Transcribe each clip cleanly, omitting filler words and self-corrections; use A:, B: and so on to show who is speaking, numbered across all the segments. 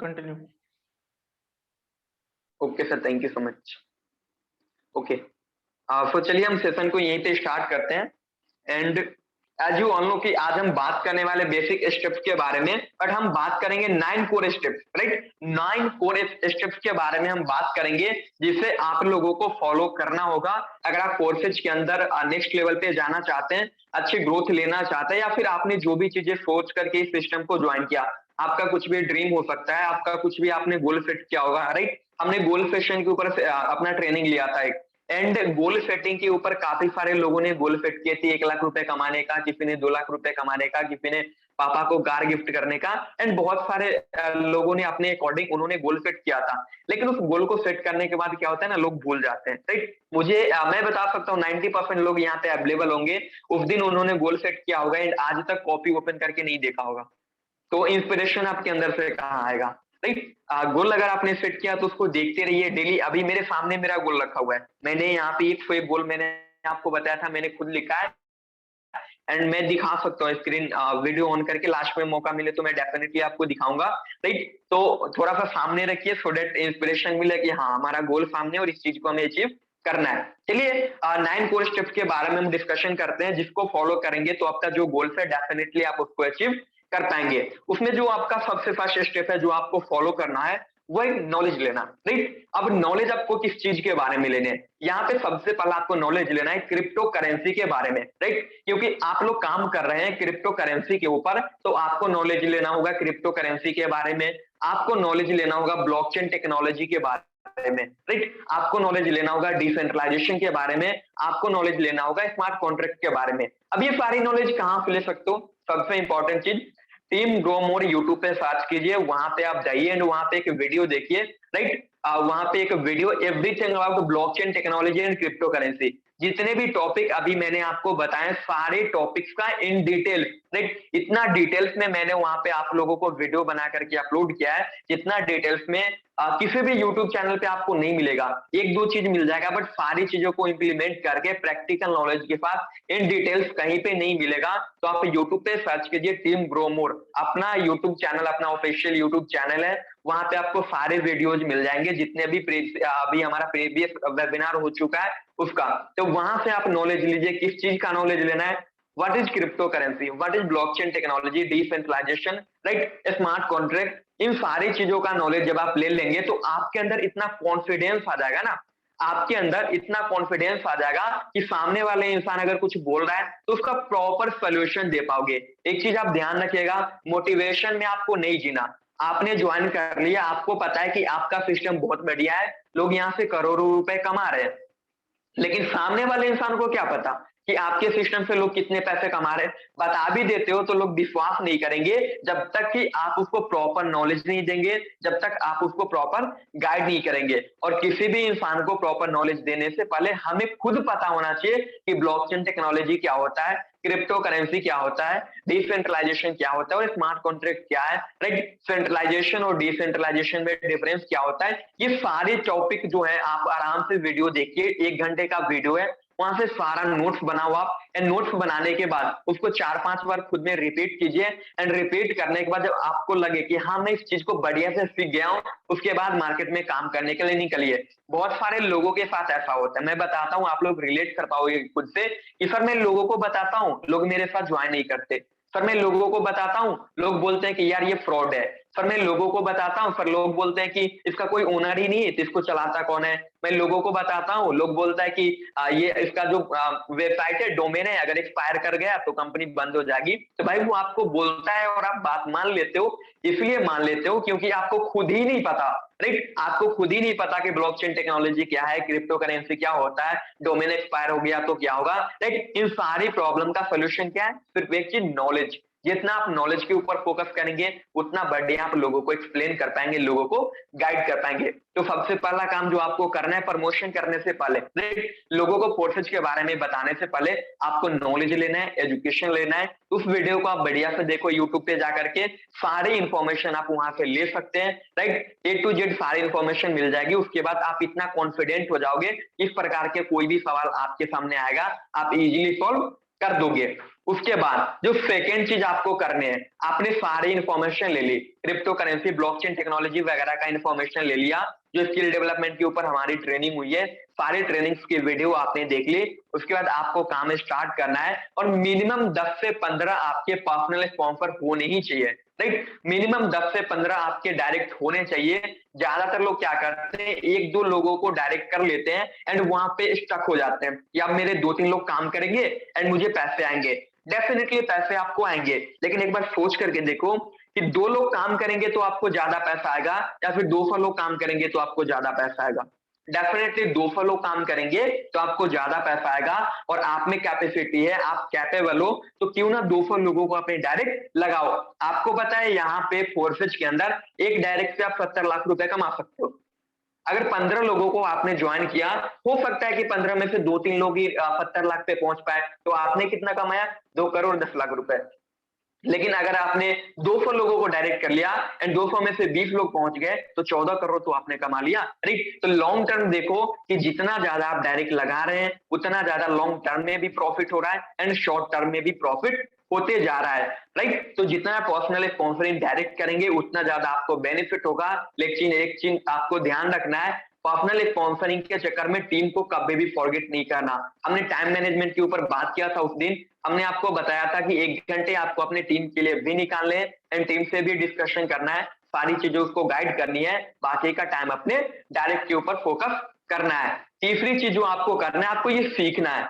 A: Continue.
B: Okay sir, thank you so much. Okay, तो चलिए हम सेशन को यहीं पे स्टार्ट करते हैं। And as you all know कि आज हम बात करने वाले बेसिक स्टेप्स के बारे में, बट हम बात करेंगे 9 core steps, right. 9 core steps के बारे में हम बात करेंगे जिसे आप लोगों को फॉलो करना होगा अगर आप कोर्सेज के अंदर नेक्स्ट लेवल पे जाना चाहते हैं, अच्छी ग्रोथ लेना चाहते हैं, या फिर आपने जो भी चीजें सोच करके इस सिस्टम को ज्वाइन किया, आपका कुछ भी ड्रीम हो सकता है, आपका कुछ भी आपने गोल सेट किया होगा, राइट। हमने गोल सेशन के ऊपर अपना ट्रेनिंग लिया था एक, एंड गोल सेटिंग के ऊपर काफी सारे लोगों ने गोल सेट किए थे, 1 लाख रुपए कमाने का, किसी ने 2 लाख रुपए कमाने का, किसी ने पापा को कार गिफ्ट करने का, एंड बहुत सारे लोगों ने अपने अकॉर्डिंग उन्होंने गोल सेट किया था। लेकिन उस गोल को सेट करने के बाद क्या होता है ना, लोग भूल जाते हैं, राइट। मुझे मैं बता सकता हूँ 90% लोग यहाँ पे अवेलेबल होंगे, उस दिन उन्होंने गोल सेट किया होगा एंड आज तक कॉपी ओपन करके नहीं देखा होगा। तो इंस्पिरेशन आपके अंदर से कहाँ आएगा, राइट। गोल अगर आपने सेट किया तो उसको देखते रहिए डेली। अभी मेरे सामने मेरा गोल रखा हुआ है, मैंने यहाँ पे एक गोल मैंने आपको बताया था, मैंने खुद लिखा है एंड मैं दिखा सकता हूँ स्क्रीन वीडियो ऑन करके, लास्ट में मौका मिले तो मैं डेफिनेटली आपको दिखाऊंगा, राइट। तो थोड़ा सा सामने रखिए सो दैट इंस्पिरेशन मिले कि हाँ हमारा गोल सामने और इस चीज को हमें अचीव करना है। चलिए 9 कोर स्टेप्स के बारे में हम डिस्कशन करते हैं, जिसको फॉलो करेंगे तो आपका जो गोल है डेफिनेटली आप उसको अचीव कर पाएंगे। उसमें जो आपका सबसे फर्स्ट स्टेप है जो आपको फॉलो करना है वो है नॉलेज लेना, राइट। अब नॉलेज आपको किस चीज के बारे में लेने हैं, यहाँ पे सबसे पहले आपको नॉलेज लेना है क्रिप्टो करेंसी के बारे में, राइट। क्योंकि आप लोग काम कर रहे हैं क्रिप्टो करेंसी के ऊपर, तो आपको नॉलेज लेना होगा क्रिप्टो करेंसी के बारे में, आपको नॉलेज लेना होगा ब्लॉकचेन टेक्नोलॉजी के बारे में, राइट। आपको नॉलेज लेना होगा डिसेंट्रलाइजेशन के बारे में, आपको नॉलेज लेना होगा स्मार्ट कॉन्ट्रैक्ट के बारे में। अब ये सारी नॉलेज कहाँ से ले सकते हो, सबसे इंपॉर्टेंट चीज, टीम ग्रो मोर यूट्यूब पे सर्च कीजिए, वहां पे आप जाइए एंड वहां पे एक वीडियो देखिए, राइट। वहां पे एक video everything about blockchain technology and crypto currency, जितने भी टॉपिक अभी मैंने आपको बताए सारे टॉपिक्स का इन डिटेल, राइट। इतना डिटेल्स में मैंने वहां पे आप लोगों को वीडियो बना करके अपलोड किया है, जितना डिटेल्स में किसी भी यूट्यूब चैनल पे आपको नहीं मिलेगा। एक दो चीज मिल जाएगा बट सारी चीजों को इंप्लीमेंट करके प्रैक्टिकल नॉलेज के साथ इन डिटेल्स कहीं पे नहीं मिलेगा। तो आप यूट्यूब पे सर्च कीजिए टीम ग्रो मोर, अपना यूट्यूब चैनल, अपना ऑफिशियल यूट्यूब चैनल है, वहां पे आपको सारे वीडियोज मिल जाएंगे जितने भी अभी हमारा प्रीवियस वेबिनार हो चुका है उसका। तो वहां से आप नॉलेज लीजिए, किस चीज का नॉलेज लेना है, what is crypto currency, what is blockchain technology, decentralization, right, smart contract, इन सारी चीजों का नॉलेज जब आप ले लेंगे तो आपके अंदर इतना कॉन्फिडेंस आ जाएगा ना, आपके अंदर इतना कॉन्फिडेंस आ जाएगा कि सामने वाले इंसान अगर कुछ बोल रहा है तो उसका प्रॉपर सोल्यूशन दे पाओगे। एक चीज आप ध्यान रखिएगा, मोटिवेशन में आपको नहीं जीना। आपने ज्वाइन कर लिया, आपको पता है कि आपका सिस्टम बहुत बढ़िया है, लोग यहाँ से करोड़ों रुपए कमा रहे हैं, लेकिन सामने वाले इंसान को क्या पता कि आपके सिस्टम से लोग कितने पैसे कमा रहे हैं। बता भी देते हो तो लोग विश्वास नहीं करेंगे जब तक कि आप उसको प्रॉपर नॉलेज नहीं देंगे, जब तक आप उसको प्रॉपर गाइड नहीं करेंगे। और किसी भी इंसान को प्रॉपर नॉलेज देने से पहले हमें खुद पता होना चाहिए कि ब्लॉकचेन टेक्नोलॉजी क्या होता है, क्रिप्टो करेंसी क्या होता है, डिसेंट्रलाइजेशन क्या होता है और स्मार्ट कॉन्ट्रैक्ट क्या है, राइट। सेंट्रलाइजेशन और डिसेंट्रलाइजेशन में डिफरेंस क्या होता है, ये सारे टॉपिक जो है आप आराम से वीडियो देखिए, 1 घंटे का वीडियो है, वहां से सारा नोट्स बनाओ आप, एंड नोट्स बनाने के बाद उसको 4-5 बार खुद में रिपीट कीजिए, एंड रिपीट करने के बाद जब आपको लगे कि हाँ मैं इस चीज को बढ़िया से सीख गया हूँ, उसके बाद मार्केट में काम करने के लिए निकलिए। बहुत सारे लोगों के साथ ऐसा होता है, मैं बताता हूँ, आप लोग रिलेट कर पाओगे खुद से कि सर मैं लोगों को बताता हूँ, लोग मेरे साथ ज्वाइन नहीं करते, सर मैं लोगों को बताता हूँ, लोग बोलते हैं कि यार ये फ्रॉड है, सर मैं लोगों को बताता हूँ, सर लोग बोलते हैं कि इसका कोई ओनर ही नहीं है तो इसको चलाता कौन है, मैं लोगों को बताता हूँ, लोग बोलता है कि ये इसका जो वेबसाइट है, डोमेन है, अगर एक्सपायर कर गया तो कंपनी बंद हो जाएगी। तो भाई वो आपको बोलता है और आप बात मान लेते हो, इसलिए मान लेते हो क्योंकि आपको खुद ही नहीं पता, राइट। आपको खुद ही नहीं पता कि ब्लॉकचेन टेक्नोलॉजी क्या है, क्रिप्टो करेंसी क्या होता है, डोमेन एक्सपायर हो गया तो क्या होगा, राइट। इन सारी प्रॉब्लम का सोल्यूशन क्या है, सिर्फ एक चीज, नॉलेज। जितना आप नॉलेज के ऊपर फोकस करेंगे उतना बढ़िया आप लोगों को एक्सप्लेन कर पाएंगे, लोगों को गाइड कर पाएंगे। तो सबसे पहला काम जो आपको करना है, प्रमोशन करने से पहले, राइट, लोगों को कोर्सेज के बारे में बताने से पहले आपको नॉलेज लेना है, एजुकेशन लेना है। उस वीडियो को आप बढ़िया से देखो, यूट्यूब पे जाकर के सारी इंफॉर्मेशन आप वहां से ले सकते हैं, राइट। A to Z सारी इंफॉर्मेशन मिल जाएगी। उसके बाद आप इतना कॉन्फिडेंट हो जाओगे, इस प्रकार के कोई भी सवाल आपके सामने आएगा आप इजीली सॉल्व कर दोगे। उसके बाद जो सेकेंड चीज आपको करनी है, आपने सारी इंफॉर्मेशन ले ली, क्रिप्टो करेंसी, ब्लॉकचेन टेक्नोलॉजी वगैरह का इंफॉर्मेशन ले लिया, जो स्किल डेवलपमेंट के ऊपर हमारी ट्रेनिंग हुई है, सारी ट्रेनिंग्स की वीडियो आपने देख ली। उसके बाद आपको काम स्टार्ट करना है और मिनिमम 10 से 15 आपके पर्सनल स्पॉन्सर होने ही चाहिए, राइट। मिनिमम 10 से 15 आपके डायरेक्ट होने चाहिए। ज्यादातर लोग क्या करते हैं, एक दो लोगों को डायरेक्ट कर लेते हैं एंड वहां पे स्टक हो जाते हैं, या मेरे 2-3 लोग काम करेंगे एंड मुझे पैसे आएंगे। डेफिनेटली पैसे आपको आएंगे, लेकिन एक बार सोच करके देखो कि 2 लोग काम करेंगे तो आपको ज्यादा पैसा आएगा, या फिर 200 लोग काम करेंगे तो आपको ज्यादा पैसा आएगा। डेफिनेटली 200 लोग काम करेंगे तो आपको ज्यादा पैसा आएगा, और आप में कैपेसिटी है, आप कैपेबल हो, तो क्यों ना 200 लोगों को अपने डायरेक्ट लगाओ। आपको पता है यहाँ पे फोर्सेज के अंदर एक डायरेक्ट से आप 70 लाख रुपए कमा सकते हो। अगर 15 लोगों को आपने ज्वाइन किया, हो सकता है कि 15 में से 2-3 लोग ही 70 लाख पे पहुंच पाए, तो आपने कितना कमाया, 2 करोड़ 10 लाख रुपए। लेकिन अगर आपने 200 लोगों को डायरेक्ट कर लिया एंड 200 में से 20 लोग पहुंच गए, तो 14 करोड़ तो आपने कमा लिया, राइट। तो लॉन्ग टर्म देखो कि जितना ज्यादा आप डायरेक्ट लगा रहे हैं, उतना ज्यादा लॉन्ग टर्म में भी प्रॉफिट हो रहा है एंड शॉर्ट टर्म में भी प्रॉफिट होते जा रहा है, राइट। तो जितना पर्सनल स्पॉन्सरिंग डायरेक्ट करेंगे, उतना ज्यादा आपको बेनिफिट होगा। लेकिन एक चीज आपको ध्यान रखना है, पर्सनल स्पॉन्सरिंग के चक्कर में टीम को कभी भी फॉरगेट नहीं करना। हमने टाइम मैनेजमेंट के ऊपर बात किया था उस दिन, हमने आपको बताया था कि 1 घंटे आपको अपनी टीम के लिए भी निकालने हैं एंड टीम से भी डिस्कशन करना है, सारी चीजें उसको गाइड करनी है, बाकी का टाइम अपने डायरेक्ट के ऊपर फोकस करना है। तीसरी चीज जो आपको करना है, आपको ये सीखना है,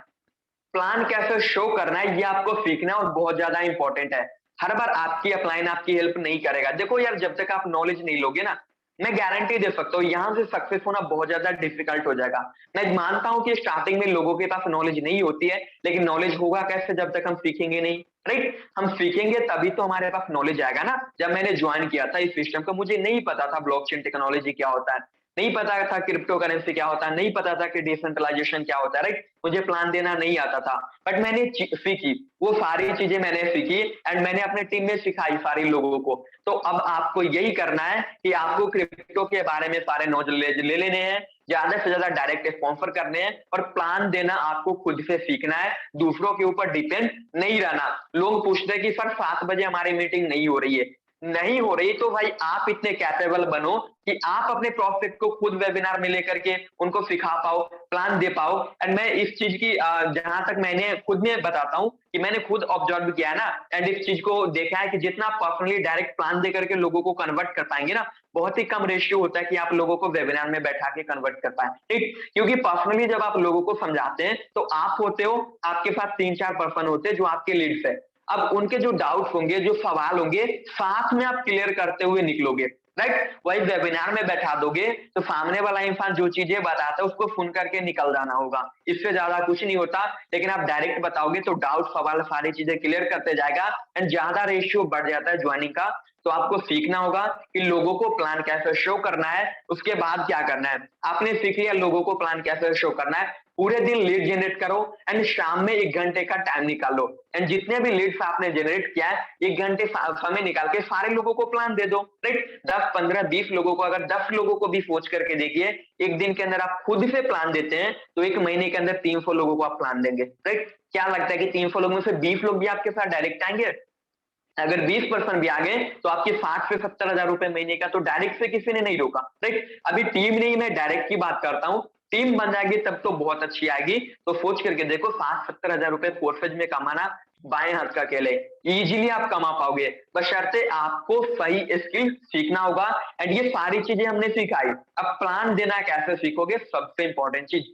B: प्लान कैसे शो करना है, ये आपको सीखना है और बहुत ज्यादा इंपॉर्टेंट है। हर बार आपकी अपलाइन आपकी हेल्प नहीं करेगा। देखो यार, जब तक आप नॉलेज नहीं लोगे ना, मैं गारंटी दे सकता हूँ यहाँ से सक्सेस होना बहुत ज्यादा डिफिकल्ट हो जाएगा। मैं मानता हूँ कि स्टार्टिंग में लोगों के पास नॉलेज नहीं होती है, लेकिन नॉलेज होगा कैसे, जब तक हम सीखेंगे नहीं, राइट। हम सीखेंगे तभी तो हमारे पास नॉलेज आएगा ना। जब मैंने ज्वाइन किया था इस सिस्टम को, मुझे नहीं पता था ब्लॉकचेन टेक्नोलॉजी क्या होता है, नहीं पता था क्रिप्टो करेंसी क्या होता है, नहीं पता था कि डिसेंट्रलाइजेशन क्या होता है, राइट। मुझे प्लान देना नहीं आता था, बट मैंने सीखी, वो सारी चीजें मैंने सीखी एंड मैंने अपने टीम में सिखाई सारी लोगों को। तो अब आपको यही करना है कि आपको क्रिप्टो के बारे में सारे नॉलेज ले लेने हैं, ज्यादा से ज्यादा डायरेक्ट स्पॉन्सर करने हैं, और प्लान देना आपको खुद से सीखना है, दूसरों के ऊपर डिपेंड नहीं रहना। लोग पूछते हैं कि सर 7 बजे हमारी मीटिंग नहीं हो रही है, नहीं हो रही, तो भाई आप इतने कैपेबल बनो कि आप अपने प्रॉस्पेक्ट को खुद वेबिनार में लेकर के उनको सिखा पाओ, प्लान दे पाओ। एंड मैं इस चीज की जहां तक मैंने खुद में बताता हूँ कि मैंने खुद ऑब्जर्व किया है ना, एंड इस चीज को देखा है कि जितना आप पर्सनली डायरेक्ट प्लान दे करके लोगों को कन्वर्ट कर पाएंगे ना, बहुत ही कम रेशियो होता है कि आप लोगों को वेबिनार में बैठा के कन्वर्ट कर पाए, ठीक। क्योंकि पर्सनली जब आप लोगों को समझाते हैं, तो आप होते हो, आपके साथ 3-4 पर्सन होते हैं जो आपके लीड्स है। अब उनके जो डाउट्स होंगे, जो सवाल होंगे, साथ में आप क्लियर करते हुए निकलोगे, राइट। वही वेबिनार में बैठा दोगे तो सामने वाला इंसान जो चीजें बताता है उसको सुन करके निकल जाना होगा, इससे ज्यादा कुछ नहीं होता। लेकिन आप डायरेक्ट बताओगे तो डाउट सवाल सारी चीजें क्लियर करते जाएगा एंड ज्यादा रेशियो बढ़ जाता है ज्वाइनिंग का। तो आपको सीखना होगा कि लोगों को प्लान कैसे शो करना है, उसके बाद क्या करना है। आपने सीख लिया लोगों को प्लान कैसे शो करना है, पूरे दिन लीड जनरेट करो एंड शाम में 1 घंटे का टाइम निकालो एंड जितने भी लीड्स आपने जनरेट किया है, 1 घंटे समय निकाल के सारे लोगों को प्लान दे दो, राइट। 10, 15, 20 लोगों को, अगर 10 लोगों को भी सोच करके देखिए, एक दिन के अंदर आप खुद से प्लान देते हैं, तो 1 महीने के अंदर 300 लोगों को आप प्लान देंगे, राइट। क्या लगता है कि 300 लोगों में से 20 लोग भी आपके साथ डायरेक्ट आएंगे? अगर 20% भी आ गए तो आपके 60 से 70 हजार रुपए महीने का तो डायरेक्ट से किसी ने नहीं रोका, राइट। अभी टीम नहीं, मैं डायरेक्ट की बात करता हूँ, टीम बन जाएगी तब तो बहुत अच्छी आएगी। तो सोच करके देखो, 60-70 हजार रुपए कोर्सेज में कमाना बाएं हाथ का खेल है, इजीली आप कमा पाओगे, बशर्ते आपको सही स्किल सीखना होगा। एंड ये सारी चीजें हमने सिखाई। अब प्लान देना कैसे सीखोगे, सबसे इंपॉर्टेंट चीज,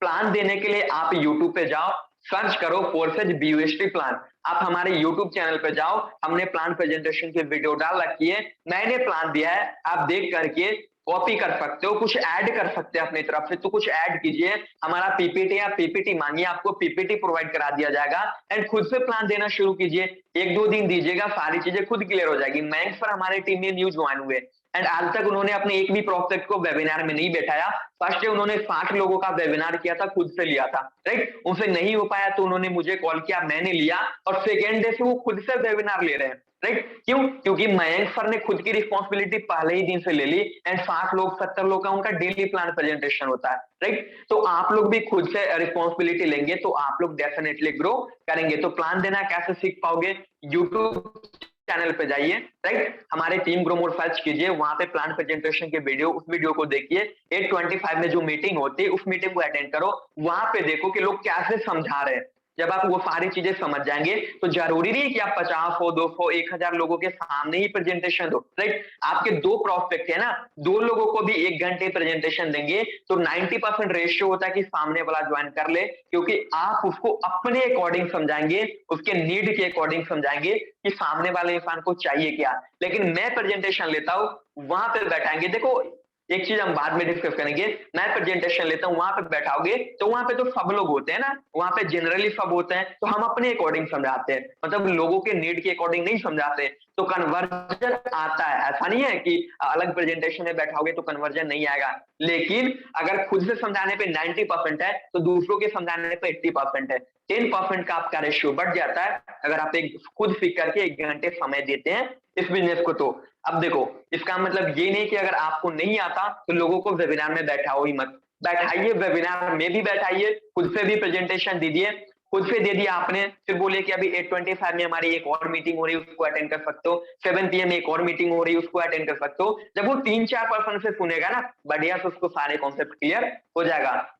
B: प्लान देने के लिए आप यूट्यूब पे जाओ, सर्च करो फोर्सेज बीयूएसटी प्लान। आप हमारे यूट्यूब चैनल पे जाओ, हमने प्लान प्रेजेंटेशन की वीडियो डाल रखी है, मैंने प्लान दिया है, आप देख करके कॉपी कर सकते हो, कुछ ऐड कर सकते हैं अपनी तरफ से, तो कुछ ऐड कीजिए। हमारा पीपीटी या पीपीटी मांगिए, आपको पीपीटी प्रोवाइड करा दिया जाएगा एंड खुद से प्लान देना शुरू कीजिए। 1-2 दिन दीजिएगा, सारी चीजें खुद क्लियर हो जाएगी। मैंक्स पर हमारी टीम में न्यू ज्वाइन हुए, एंड आज तक उन्होंने अपने एक भी प्रोस्पेक्ट को वेबिनार में नहीं बैठाया। फर्स्ट डे उन्होंने 60 लोगों का वेबिनार किया था, खुद से लिया था, राइट। उनसे नहीं हो पाया तो उन्होंने मुझे कॉल किया, मैंने लिया, और सेकेंड डे से वो खुद से वेबिनार ले रहे हैं, राइट। क्यों? क्योंकि मयंक सर ने खुद की रिस्पॉन्सिबिलिटी पहले ही दिन से ले ली, एंड 60 लोग 70 लोग का उनका डेली प्लान प्रेजेंटेशन होता है, राइट। तो आप लोग भी खुद से रिस्पॉन्सिबिलिटी लेंगे तो आप लोग डेफिनेटली ग्रो करेंगे। तो प्लान देना कैसे सीख पाओगे? यूट्यूब चैनल पे जाइए, राइट, हमारे टीम ग्रो मोर सर्च कीजिए, वहां पे प्लान प्रेजेंटेशन के वीडियो, उस वीडियो को देखिए। 825 में जो मीटिंग होती है उस मीटिंग को अटेंड करो, वहां पे देखो कि लोग कैसे समझा रहे हैं। जब आप वो सारी चीजें समझ जाएंगे तो जरूरी नहीं है कि आप 50 हो, 200, 1000 लोगों के सामने ही प्रेजेंटेशन दो, राइट। आपके 2 प्रोस्पेक्ट है ना, 2 लोगों को भी 1 घंटे प्रेजेंटेशन देंगे तो 90% रेशियो होता है कि सामने वाला ज्वाइन कर ले, क्योंकि आप उसको अपने अकॉर्डिंग समझाएंगे, उसके नीड के अकॉर्डिंग समझाएंगे कि सामने वाले इंसान को चाहिए क्या। लेकिन मैं प्रेजेंटेशन लेता हूं, वहां पे बैठाएंगे, देखो एक चीज हम बाद में डिस्कस करेंगे, मैं प्रेजेंटेशन लेता हूं, वहां पे बैठाओगे तो वहां पे तो सब लोग होते हैं ना, वहां पे जनरली सब होते हैं, तो हम अपने अकॉर्डिंग समझाते हैं, मतलब लोगों के नीड के अकॉर्डिंग नहीं समझाते, तो कन्वर्जन आता है। ऐसा नहीं है कि अलग प्रेजेंटेशन में बैठाओगे तो कन्वर्जन नहीं आएगा, लेकिन अगर खुद से समझाने पे 90% है तो दूसरों के समझाने पे 80% है। 10% का आपका रेशियो बढ़ जाता है अगर आप एक खुद सीख करके 1 घंटे समय देते हैं इस बिजनेस को। तो अब देखो, इसका मतलब ये नहीं कि अगर आपको नहीं आता तो लोगों को वेबिनार में बैठाओ ही मत, बैठाइए, वेबिनार में भी बैठाइए, खुद से भी प्रेजेंटेशन दीजिए। खुद से दे दिया आपने, फिर बोले कि अभी 8:25 में हमारी एक और मीटिंग हो रही है, उसको अटेंड कर सकते हो, 7 PM में एक और मीटिंग हो रही है, उसको अटेंड कर सकते हो। जब वो 3-4% से सुनेगा ना, बढ़िया से उसको सारे कॉन्सेप्ट क्लियर हो जाएगा।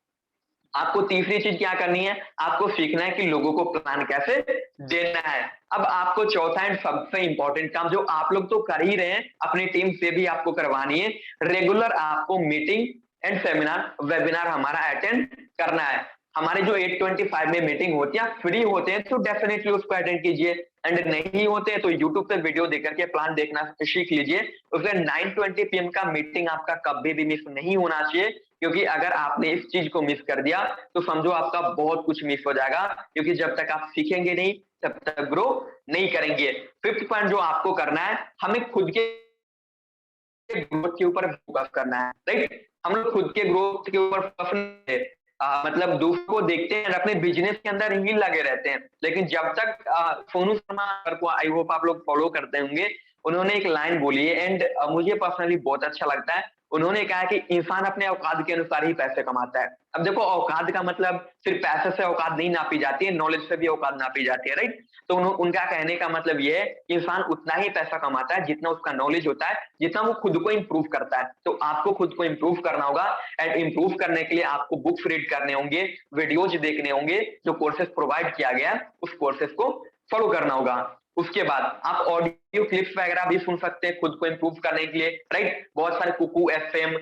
B: आपको तीसरी चीज क्या करनी है? आपको सीखना है कि लोगों को प्लान कैसे देना है। अब आपको चौथा एंड सबसे इंपॉर्टेंट काम जो आप लोग तो कर ही रहे हैं, अपनी टीम से भी आपको करवानी है, रेगुलर आपको मीटिंग एंड सेमिनार वेबिनार हमारा अटेंड करना है। हमारे जो 8:25 में मीटिंग होती है, फ्री होते हैं तो डेफिनेटली उसको अटेंड कीजिए, एंड नहीं होते हैं तो यूट्यूब पे वीडियो देख करके प्लान देखना सीख लीजिए। उसके 9:20 PM का मीटिंग आपका कभी भी मिस नहीं होना चाहिए, क्योंकि अगर आपने इस चीज को मिस कर दिया तो समझो आपका बहुत कुछ मिस हो जाएगा, क्योंकि जब तक आप सीखेंगे नहीं तब तक ग्रो नहीं करेंगे। फिफ्थ पॉइंट जो आपको करना है, हमें खुद के ग्रोथ के ऊपर फोकस करना है, राइट। हम लोग खुद के ग्रोथ के ऊपर फोकस मतलब दूसरों को देखते हैं अपने बिजनेस के अंदर ही लगे रहते हैं, लेकिन जब तक सोनू शर्मा को आई होप आप लोग फॉलो करते होंगे, उन्होंने एक लाइन बोली है एंड मुझे पर्सनली बहुत अच्छा लगता है। उन्होंने कहा कि इंसान अपने औकात के अनुसार ही पैसे कमाता है। अब देखो, औकात का मतलब सिर्फ पैसे से औकात नहीं नापी जाती है, नॉलेज से भी औकात नापी जाती है, राइट। तो उनका कहने का मतलब ये है कि इंसान उतना ही पैसा कमाता है जितना उसका नॉलेज होता है, जितना वो खुद को इंप्रूव करता है। तो आपको खुद को इंप्रूव करना होगा, एंड इंप्रूव करने के लिए आपको बुक्स रीड करने होंगे, वीडियोज देखने होंगे, जो कोर्सेज प्रोवाइड किया गया उस कोर्सेज को फॉलो करना होगा। उसके बाद आप ऑडियो क्लिप्स वगैरह भी सुन सकते हैं खुद को इंप्रूव करने के लिए, राइट। बहुत सारे कुकू FM,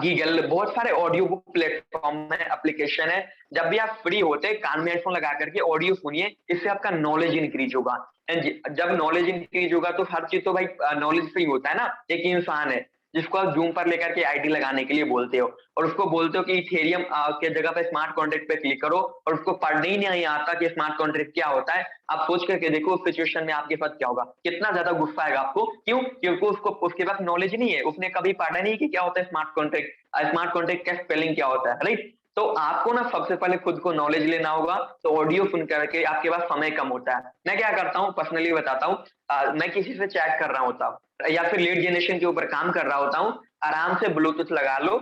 B: गीगल, बहुत सारे ऑडियो बुक प्लेटफॉर्म में एप्लीकेशन है। जब भी आप फ्री होते हैं कान में हेडफोन लगा करके ऑडियो सुनिए, इससे आपका नॉलेज इंक्रीज होगा। एंड जब नॉलेज इंक्रीज होगा तो हर चीज तो भाई नॉलेज से ही होता है ना। एक इंसान है जिसको आप जूम पर लेकर के आईडी लगाने के लिए बोलते हो, और उसको बोलते हो कि इथेरियम के जगह पे स्मार्ट कॉन्ट्रैक्ट पे क्लिक करो, और उसको पढ़ने ही नहीं आता कि स्मार्ट कॉन्ट्रैक्ट क्या होता है। आप सोच करके देखो उस सिचुएशन में आपके साथ क्या होगा, कितना ज्यादा गुस्सा आएगा आपको। क्यों? क्योंकि उसको उसके पास नॉलेज नहीं है, उसने कभी पढ़ा नहीं कि क्या होता है स्मार्ट कॉन्ट्रैक्ट, स्मार्ट कॉन्ट्रैक्ट का स्पेलिंग क्या होता है, राइट। तो आपको ना सबसे पहले खुद को नॉलेज लेना होगा। तो ऑडियो सुन करके आपके पास समय कम होता है। मैं क्या करता हूँ, पर्सनली बताता हूँ, मैं किसी से चैट कर रहा होता हूँ या फिर लीड जनरेशन के ऊपर काम कर रहा होता हूँ, आराम से ब्लूटूथ लगा लो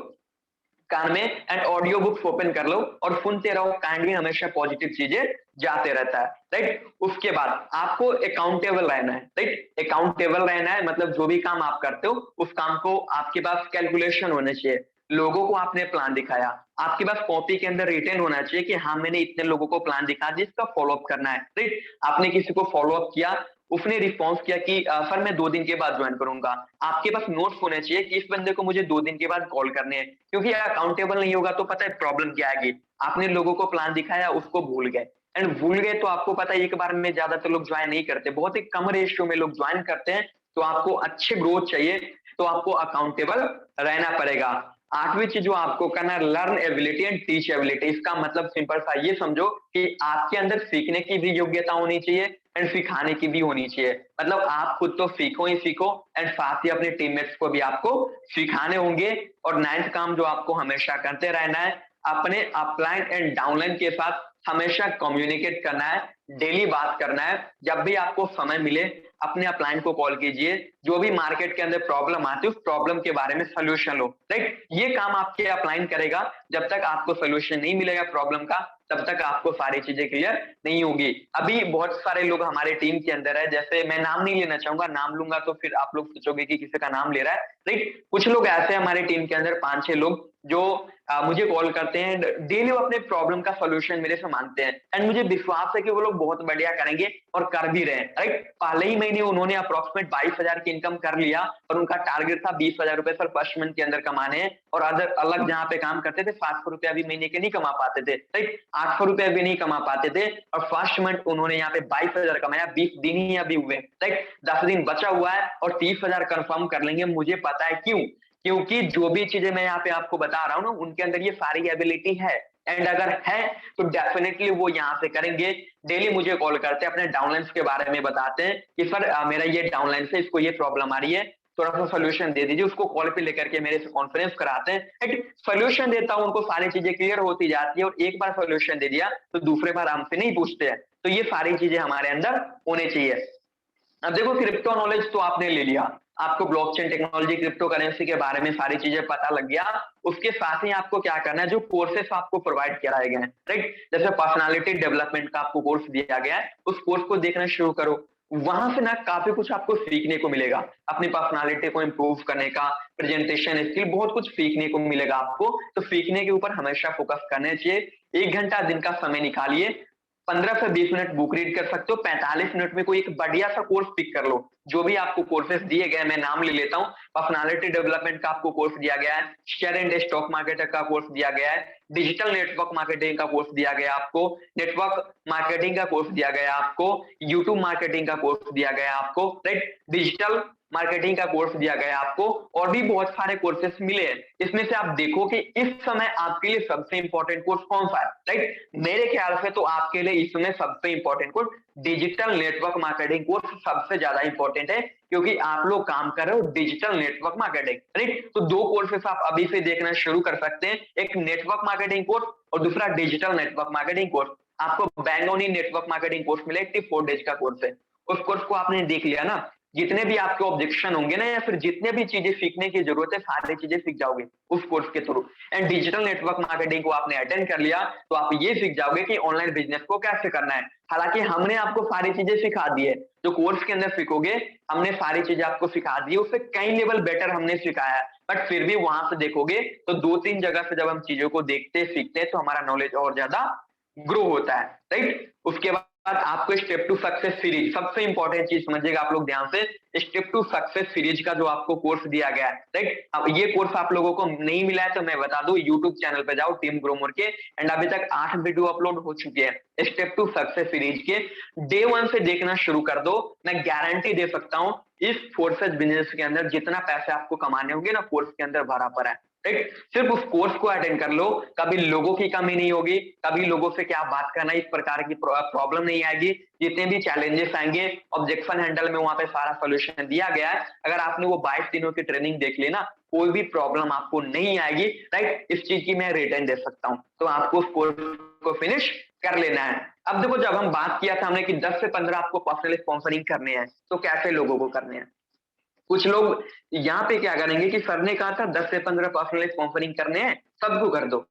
B: कान में एंड ऑडियो बुक्स ओपन कर लो और सुनते रहो। कान में हमेशा पॉजिटिव चीजें जाते रहता है, राइट। उसके बाद आपको अकाउंटेबल रहना है, राइट। अकाउंटेबल रहना है मतलब जो भी काम आप करते हो उस काम को आपके पास कैलकुलेशन होना चाहिए। लोगों को आपने प्लान दिखाया, आपके पास कॉपी के अंदर रिटर्न होना चाहिए कि हाँ मैंने इतने लोगों को प्लान दिखा दिया, इसका फॉलोअप करना है, राइट। आपने किसी को फॉलोअप किया, उसने रिस्पॉन्स किया कि सर मैं 2 दिन के बाद ज्वाइन करूंगा। आपके पास नोट्स होने चाहिए कि इस बंदे को मुझे 2 दिन के बाद कॉल करने हैं, क्योंकि अकाउंटेबल नहीं होगा तो पता है प्रॉब्लम क्या आएगी। आपने लोगों को प्लान दिखाया, उसको भूल गए, एंड भूल गए तो आपको पता है एक बार में ज्यादातर लोग ज्वाइन नहीं करते, बहुत ही कम रेशियो में लोग ज्वाइन करते हैं। तो आपको अच्छे ग्रोथ चाहिए तो आपको अकाउंटेबल रहना पड़ेगा। 8वीं चीज जो आपको करना है, learn ability and teach ability. इसका मतलब सिंपल सा ये समझो कि आपके अंदर सीखने की भी योग्यता होनी चाहिए एंड सिखाने की भी होनी चाहिए। मतलब आप खुद तो सीखो ही सीखो एंड साथ ही अपने टीममेट्स को भी आपको सिखाने होंगे। और 9th काम जो आपको हमेशा करते रहना है, अपने अपलाइन एंड डाउनलाइन के साथ हमेशा कम्युनिकेट करना है, डेली बात करना है। जब भी आपको समय मिले अपने अपलाइन को कॉल कीजिए, जो भी मार्केट के अंदर प्रॉब्लम आती है उस प्रॉब्लम के बारे में सोल्यूशन लो, राइट। ये काम आपके अपलाइन करेगा। जब तक आपको सोल्यूशन नहीं मिलेगा प्रॉब्लम का, तब तक आपको सारी चीजें क्लियर नहीं होगी। अभी बहुत सारे लोग हमारे टीम के अंदर है, जैसे मैं नाम नहीं लेना चाहूंगा, नाम लूंगा तो फिर आप लोग सोचोगे कि किसी का नाम ले रहा है, राइट। कुछ लोग ऐसे हमारे टीम के अंदर 5-6 लोग जो मुझे कॉल करते हैं डेली, वो अपने प्रॉब्लम का सोल्यूशन मेरे से मांगते हैं एंड मुझे विश्वास है कि वो लोग बहुत बढ़िया करेंगे और कर भी रहे हैं, राइट। पहले ही महीने उन्होंने अप्रोक्सीमेट 22,000 की इनकम कर लिया और उनका टारगेट था 20,000 रुपए सर फर्स्ट मंथ के अंदर कमाने हैं। और अदर अलग जहां पे काम करते थे 700 रुपया भी महीने के नहीं कमा पाते थे, राइट, 800 रुपया भी नहीं कमा पाते थे। और फर्स्ट मंथ उन्होंने यहाँ पे 22,000 कमाया, 20 दिन ही अभी हुए, राइट। 10 दिन बचा हुआ है और 30,000 कंफर्म कर लेंगे, मुझे पता है क्यों। क्योंकि जो भी चीजें मैं यहाँ पे आपको बता रहा हूँ ना, उनके अंदर ये सारी एबिलिटी है एंड अगर है तो डेफिनेटली वो यहाँ से करेंगे। डेली मुझे कॉल करते हैं, अपने डाउनलाइंस के बारे में बताते हैं कि सर मेरा ये डाउनलाइन है, इसको ये प्रॉब्लम आ रही है, थोड़ा सा सोल्यूशन दे दीजिए। उसको कॉल पे लेकर के मेरे से कॉन्फ्रेंस कराते हैं, सोल्यूशन देता हूं, उनको सारी चीजें क्लियर होती जाती है और एक बार सोल्यूशन दे दिया तो दूसरे बार हमसे नहीं पूछते हैं। तो ये सारी चीजें हमारे अंदर होने चाहिए। अब देखो, क्रिप्टो नॉलेज तो आपने ले लिया, आपको ब्लॉकचेन टेक्नोलॉजी क्रिप्टो करेंसी के बारे में सारी चीजें पता लग गया। उसके साथ ही आपको क्या करना है, जो कोर्सेस आपको प्रोवाइड कराए गए हैं, राइट, जैसे पर्सनालिटी डेवलपमेंट का आपको कोर्स दिया गया है, उस कोर्स को देखना शुरू करो। वहां से ना काफी कुछ आपको सीखने को मिलेगा, अपनी पर्सनालिटी को इंप्रूव करने का, प्रेजेंटेशन स्किल, बहुत कुछ सीखने को मिलेगा आपको। तो सीखने के ऊपर हमेशा फोकस करना चाहिए। 1 घंटा दिन का समय निकालिए, 15 से 20 मिनट बुक रीड कर सकते हो, 45 मिनट में कोई एक बढ़िया सा कोर्स पिक कर लो। जो भी आपको कोर्सेज दिए गए, मैं नाम ले लेता हूँ, पर्सनालिटी डेवलपमेंट का आपको कोर्स दिया गया है, शेयर एंड स्टॉक मार्केट का कोर्स दिया गया है, डिजिटल नेटवर्क मार्केटिंग का कोर्स दिया गया आपको, नेटवर्क मार्केटिंग का कोर्स दिया गया आपको, यूट्यूब मार्केटिंग का कोर्स दिया गया आपको, राइट, डिजिटल मार्केटिंग का कोर्स दिया गया आपको, और भी बहुत सारे कोर्सेस मिले हैं। इसमें से आप देखो कि इस समय आपके लिए सबसे इंपॉर्टेंट कोर्स कौन सा है, राइट। मेरे ख्याल से तो आपके लिए इस समय सबसे important course digital network marketing course सबसे ज्यादा इंपॉर्टेंट है, क्योंकि आप लोग काम कर रहे हो डिजिटल नेटवर्क मार्केटिंग, राइट। तो 2 कोर्सेस आप अभी से देखना शुरू कर सकते हैं, एक नेटवर्क मार्केटिंग कोर्स और दूसरा डिजिटल नेटवर्क मार्केटिंग कोर्स। आपको बैंगोनी नेटवर्क मार्केटिंग कोर्स मिले, 4 डेज का कोर्स है। उस कोर्स को आपने देख लिया ना, जितने भी आपके ऑब्जेक्शन होंगे ना, या फिर जितने भी चीजें सीखने की जरूरत है, सारी चीजें सीख जाओगे उस कोर्स के through. And digital network marketing को आपने अटेंड कर लिया तो आप ये सीख जाओगे कि ऑनलाइन बिजनेस को कैसे करना है। हालांकि हमने आपको सारी चीजें सिखा दी है, जो कोर्स के अंदर सीखोगे हमने सारी चीजें आपको सिखा दी है, उससे कई लेवल बेटर हमने सिखाया है। बट फिर भी वहां से देखोगे तो 2-3 जगह से जब हम चीजों को देखते सीखते हैं तो हमारा नॉलेज और ज्यादा ग्रो होता है, राइट। उसके बाद आपको स्टेप टू सक्सेस सीरीज, सबसे इंपॉर्टेंट चीज समझिएगा आप लोग ध्यान से, स्टेप टू सक्सेस सीरीज का जो आपको कोर्स दिया गया है, राइट। अब ये कोर्स आप लोगों को नहीं मिला है तो मैं बता दूं, यूट्यूब चैनल पे जाओ टीम ग्रोमर के, एंड अभी तक 8 वीडियो अपलोड हो चुके हैं स्टेप टू सक्सेस सीरीज के। डे 1 से देखना शुरू कर दो, मैं गारंटी दे सकता हूं इस फोर्सेज बिजनेस के अंदर जितना पैसे आपको कमाने होंगे ना, कोर्स के अंदर भरा पड़ा है, राइट। सिर्फ उस कोर्स को अटेंड कर लो, कभी लोगों की कमी नहीं होगी, कभी लोगों से क्या बात करना इस प्रकार की प्रॉब्लम नहीं आएगी। जितने भी चैलेंजेस आएंगे ऑब्जेक्शन हैंडल में वहां पे सारा सोल्यूशन दिया गया है। अगर आपने वो 22 दिनों की ट्रेनिंग देख ली ना, कोई भी प्रॉब्लम आपको नहीं आएगी, राइट। इस चीज की मैं रिटर्न दे सकता हूँ। तो आपको उस कोर्स को फिनिश कर लेना है। अब देखो, जब हम बात किया था हमने कि 10 से 15 आपको पर्सनल स्पॉन्सरिंग करने हैं, तो कैसे लोगों को करने हैं। कुछ लोग यहाँ पे क्या करेंगे कि सर ने कहा था 10 से 15 पर्सनल स्पॉन्सरिंग करने हैं, सबको कर दो।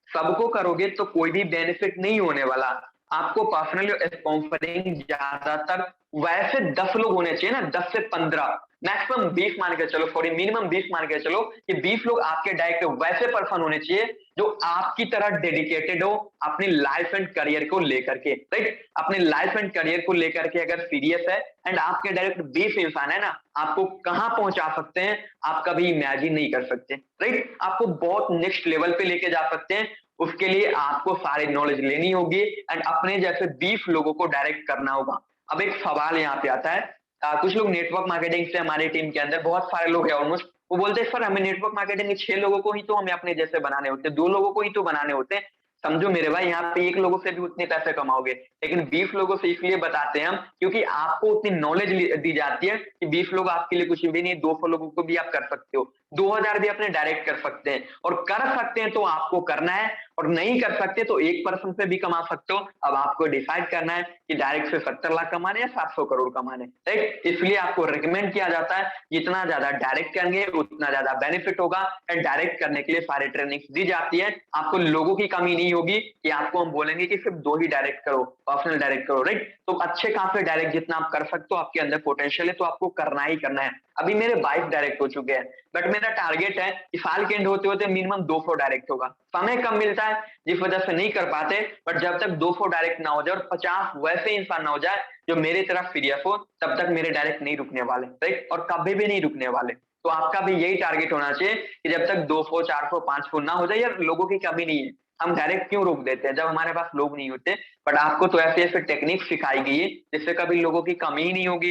B: सबको करोगे तो कोई भी बेनिफिट नहीं होने वाला। आपको पर्सनल स्पॉन्सरिंग ज्यादातर वैसे 10 लोग होने चाहिए ना, 10 से 15, मैक्सिमम 20 मान के चलो, सॉरी मिनिमम 20 मान के चलो कि 20 लोग आपके डायरेक्ट वैसे पर्सन होने चाहिए जो आपकी तरह डेडिकेटेड हो अपनी लाइफ एंड करियर को लेकर के, राइट। अपने लाइफ एंड करियर को लेकर के अगर सीरियस है एंड आपके डायरेक्ट 20 इंसान है ना, आपको कहां पहुंचा सकते हैं आप कभी इमेजिन नहीं कर सकते, राइट। आपको बहुत नेक्स्ट लेवल पे लेके जा सकते हैं। उसके लिए आपको सारी नॉलेज लेनी होगी एंड अपने जैसे 20 लोगों को डायरेक्ट करना होगा। अब एक सवाल यहाँ पे आता है, कुछ लोग नेटवर्क मार्केटिंग से हमारी टीम के अंदर बहुत सारे लोग हैं, ऑलमोस्ट वो बोलते हैं सर हमें नेटवर्क मार्केटिंग के 6 लोगों को ही तो हमें अपने जैसे बनाने होते हैं, 2 लोगों को ही तो बनाने होते हैं। समझो मेरे भाई, यहाँ पे 1 लोगों से भी उतने पैसे कमाओगे, लेकिन 20 लोगों से इसलिए बताते हैं हम क्योंकि आपको उतनी नॉलेज दी जाती है कि 20 लोग आपके लिए कुछ भी नहीं, 200 लोगों को भी आप कर सकते हो, 2000 भी अपने डायरेक्ट कर सकते हैं, और कर सकते हैं तो आपको करना है, और नहीं कर सकते तो 1% पे भी कमा सकते हो। अब आपको डिसाइड करना है कि डायरेक्ट से 70 लाख कमाने या 700 करोड़ कमाने, राइट? इसलिए आपको रिकमेंड किया जाता है जितना ज्यादा डायरेक्ट करेंगे उतना ज्यादा बेनिफिट होगा, एंड डायरेक्ट करने के लिए सारी ट्रेनिंग दी जाती है। आपको लोगों की कमी नहीं होगी कि आपको हम बोलेंगे कि सिर्फ 2 ही डायरेक्ट करो, पर्सनल डायरेक्ट करो, राइट? तो अच्छे खासे डायरेक्ट जितना आप कर सकते हो, आपके अंदर पोटेंशियल है तो आपको करना ही करना है। अभी मेरे 22 डायरेक्ट हो चुके हैं, बट मेरा टारगेट है कि साल के एंड होते होते मिनिमम 200 डायरेक्ट होगा। समय कम मिलता है जिस वजह से नहीं कर पाते, बट जब तक 200 डायरेक्ट ना हो जाए और 50 वैसे इंसान ना हो जाए जो मेरी तरफ सीरियस हो, तब तक मेरे डायरेक्ट नहीं रुकने वाले, राइट? और कभी भी नहीं रुकने वाले। तो आपका भी यही टारगेट होना चाहिए कि जब तक 200, 400, 500 ना हो जाए, यार लोगों की कमी नहीं है, हम डायरेक्ट क्यों रोक देते हैं जब हमारे पास लोग नहीं होते? बट आपको तो ऐसे ऐसे टेक्निक सिखाई गई है जिससे कभी लोगों की कमी ही नहीं होगी,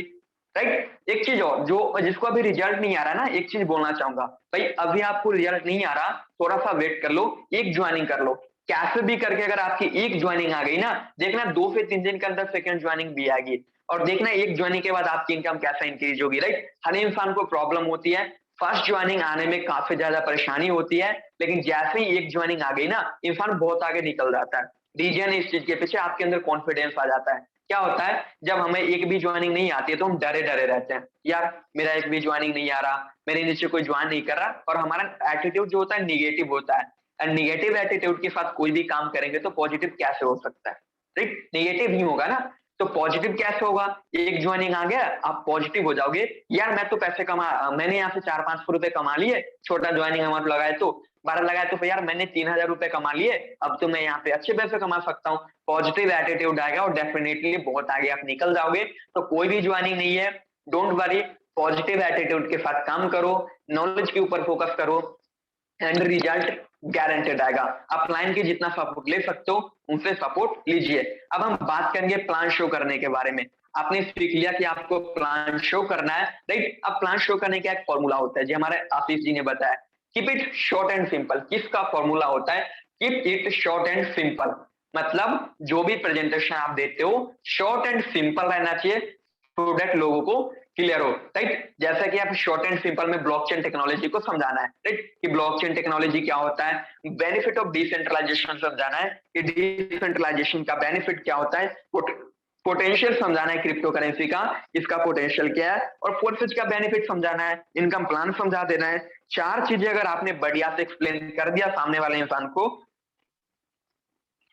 B: राइट? एक चीज और, जो जिसको अभी रिजल्ट नहीं आ रहा ना, एक चीज बोलना चाहूंगा भाई, अभी आपको रिजल्ट नहीं आ रहा, थोड़ा सा वेट कर लो, एक ज्वाइनिंग कर लो, कैसे भी करके अगर आपकी एक ज्वाइनिंग आ गई ना, देखना 2 से 3 दिन के अंदर सेकंड ज्वाइनिंग भी आएगी, और देखना एक ज्वाइनिंग के बाद आपकी इनकम कैसे इंक्रीज होगी, राइट? हर इंसान को प्रॉब्लम होती है, फर्स्ट ज्वाइनिंग आने में काफी ज्यादा परेशानी होती है, लेकिन जैसे ही एक ज्वाइनिंग आ गई ना, इंसान बहुत आगे निकल जाता है। रीजन इस चीज के पीछे आपके अंदर कॉन्फिडेंस आ जाता है। क्या होता है, जब हमें एक भी ज्वाइनिंग नहीं आती है तो हम डरे डरे रहते हैं, यार मेरा एक भी ज्वाइनिंग नहीं आ रहा, मेरे नीचे कोई ज्वाइन नहीं कर रहा, और हमारा एटीट्यूड जो होता है निगेटिव होता है, एंड निगेटिव एटीट्यूड के साथ कोई भी काम करेंगे तो पॉजिटिव कैसे हो सकता है, राइट? निगेटिव ही होगा ना, तो पॉजिटिव कैसे होगा? एक ज्वाइनिंग आ गया, आप पॉजिटिव हो जाओगे, यार मैं तो पैसे मैंने यहाँ से 400-500 रुपए कमा लिए, छोटा ज्वाइनिंग अमाउंट लगाए तो 12 लगाए तो यार मैंने 3000 रुपए कमा लिए, अब तो मैं यहाँ पे अच्छे पैसे कमा सकता हूँ। पॉजिटिव एटीट्यूड आएगा और डेफिनेटली बहुत आगे आप निकल जाओगे। तो कोई भी ज्वाइनिंग नहीं है, डोंट वरी, पॉजिटिव एटीट्यूड के साथ काम करो, नॉलेज के ऊपर फोकस करो, एंड रिजल्ट गारंटेड आएगा। आप क्लाइंट की जितना सपोर्ट ले सकते हो उनसे सपोर्ट लीजिए। अब हम बात करेंगे प्लान शो करने के बारे में। आपने सीख लिया कि आपको प्लान शो करना है, राइट? अब प्लान शो करने का एक फॉर्मूला होता है जी, हमारे आशीष जी ने बताया, keep it short and simple. किसका फॉर्मूला होता है? Keep it short and simple, मतलब जो भी प्रेजेंटेशन आप देते हो शॉर्ट एंड सिंपल रहना चाहिए, सो दैट लोगों को क्लियर हो, राइट? जैसा कि आप शॉर्ट एंड सिंपल में ब्लॉकचेन टेक्नोलॉजी को समझाना है, राइट? कि ब्लॉकचेन टेक्नोलॉजी क्या होता है, बेनिफिट ऑफ डिसेंट्रलाइजेशन समझाना है कि डिसेंट्रलाइजेशन का बेनिफिट क्या होता है, पोटेंशियल समझाना है क्रिप्टो करेंसी का, इसका पोटेंशियल क्या है, और फोर्थ चीज का बेनिफिट समझाना है, इनकम प्लान समझा देना है। 4 चीजें अगर आपने बढ़िया से एक्सप्लेन कर दिया सामने वाले इंसान को,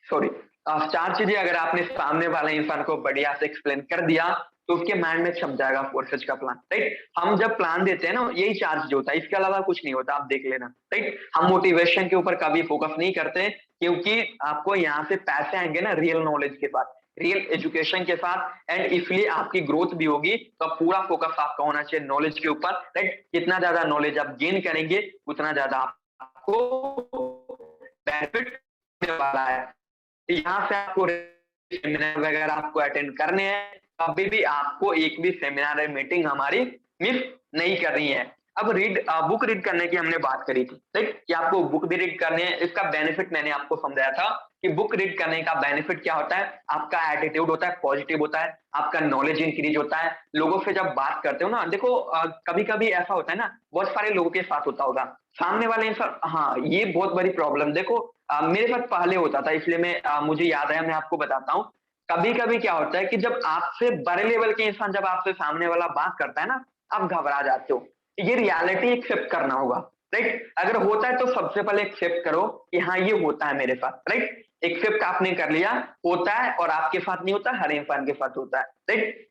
B: सॉरी, 4 चीजें अगर आपने सामने वाले इंसान को बढ़िया से एक्सप्लेन कर दिया तो उसके माइंड में छप जाएगा फोर्सेज का प्लान, राइट? हम जब प्लान देते हैं ना, यही 4 चीज होता है, इसके अलावा कुछ नहीं होता, आप देख लेना, राइट? हम मोटिवेशन के ऊपर कभी फोकस नहीं करते, क्योंकि आपको यहाँ से पैसे आएंगे ना रियल नॉलेज के साथ, रियल एजुकेशन के साथ, एंड इसलिए आपकी ग्रोथ भी होगी। तो पूरा फोकस आपका होना चाहिए नॉलेज के ऊपर, राइट? जितना ज्यादा नॉलेज आप गेन करेंगे उतना ज्यादा आपको बेनिफिट मिलने वाला है। यहाँ से आपको सेमिनार वगैरह आपको अटेंड करने हैं, कभी भी आपको एक भी सेमिनार या मीटिंग हमारी मिस नहीं करनी है। अब बुक रीड करने की हमने बात करी थी, राइट? कि आपको बुक भी रीड करनी है, इसका बेनिफिट मैंने आपको समझाया था कि बुक रीड करने का बेनिफिट क्या होता है, आपका एटीट्यूड होता है पॉजिटिव होता है, आपका नॉलेज इंक्रीज होता है, लोगों से जब बात करते हो ना, देखो कभी कभी ऐसा होता है ना, बहुत सारे लोगों के साथ होता होगा, सामने वाले इंसान, हाँ ये बहुत बड़ी प्रॉब्लम, देखो मेरे साथ पहले होता था, इसलिए मुझे याद है, मैं आपको बताता हूँ। कभी कभी क्या होता है कि जब आपसे बड़े लेवल के इंसान जब आपसे सामने वाला बात करता है ना, आप घबरा जाते हो। ये रियलिटी एक्सेप्ट करना होगा, राइट? अगर होता है तो सबसे पहले एक्सेप्ट करो कि हाँ ये होता है मेरे साथ, राइट? एक्सेप्ट आपने कर लिया, होता है, और आपके साथ नहीं होता, हर इंसान के साथ होता है, राइट?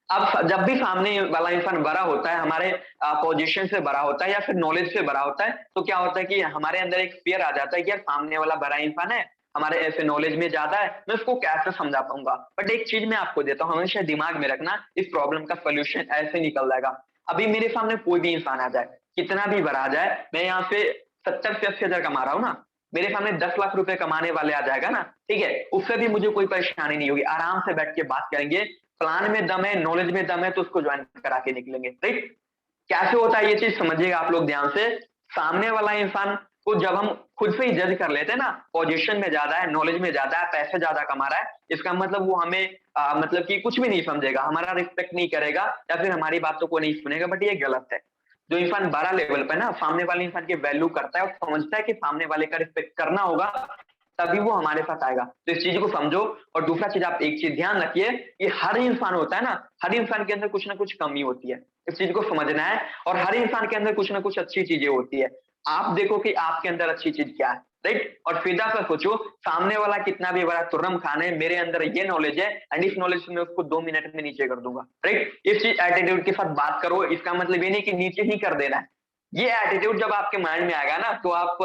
B: अब जब भी सामने वाला इंसान बड़ा होता है, हमारे पोजीशन से बड़ा होता है या फिर नॉलेज से बड़ा होता है, तो क्या होता है कि हमारे अंदर एक फियर आ जाता है कि यार सामने वाला बड़ा इंसान है, हमारे ऐसे नॉलेज में ज्यादा है, मैं उसको कैसे समझा पाऊंगा। बट एक चीज मैं आपको देता हूँ, हमेशा दिमाग में रखना, इस प्रॉब्लम का सोल्यूशन ऐसे निकल जाएगा। अभी मेरे सामने कोई भी इंसान आ जाए, कितना भी बड़ा आ जाए, मैं यहाँ से 70 से 80 हजार कमा रहा हूँ ना, मेरे सामने 10 लाख रुपए कमाने वाले आ जाएगा ना, ठीक है, उससे भी मुझे कोई परेशानी नहीं होगी, आराम से बैठ के बात करेंगे, प्लान में दम है, नॉलेज में दम है, तो उसको ज्वाइन करा के निकलेंगे, राइट? कैसे होता है ये चीज समझिएगा आप लोग ध्यान से। सामने वाला इंसान को जब हम खुद से ही जज कर लेते हैं ना, पोजीशन में ज्यादा है, नॉलेज में ज्यादा है, पैसे ज्यादा कमा रहा है, इसका मतलब वो हमें मतलब कि कुछ भी नहीं समझेगा, हमारा रिस्पेक्ट नहीं करेगा या फिर हमारी बातों को नहीं सुनेगा। बट ये गलत है। जो इंसान बड़ा लेवल पे ना सामने वाले इंसान की वैल्यू करता है और समझता है कि सामने वाले का रिस्पेक्ट करना होगा, तभी वो हमारे साथ आएगा। तो इस चीज को समझो। और दूसरा चीज आप एक चीज ध्यान रखिए, ये हर इंसान होता है ना, हर इंसान के अंदर कुछ ना कुछ कमी होती है, इस चीज को समझना है। और हर इंसान के अंदर कुछ ना कुछ अच्छी चीजें होती है। आप देखो कि आपके अंदर अच्छी चीज क्या है, राइट। और सीधा सा सोचो, सामने वाला कितना भी बड़ा तुर्रम खान है, मेरे अंदर ये नॉलेज है एंड इस नॉलेज से मैं उसको 2 मिनट में नीचे कर दूंगा, राइट। इस चीज एटीट्यूड के साथ बात करो। इसका मतलब ये नहीं कि नीचे ही कर देना है। ये एटीट्यूड जब आपके माइंड में आएगा ना, तो आप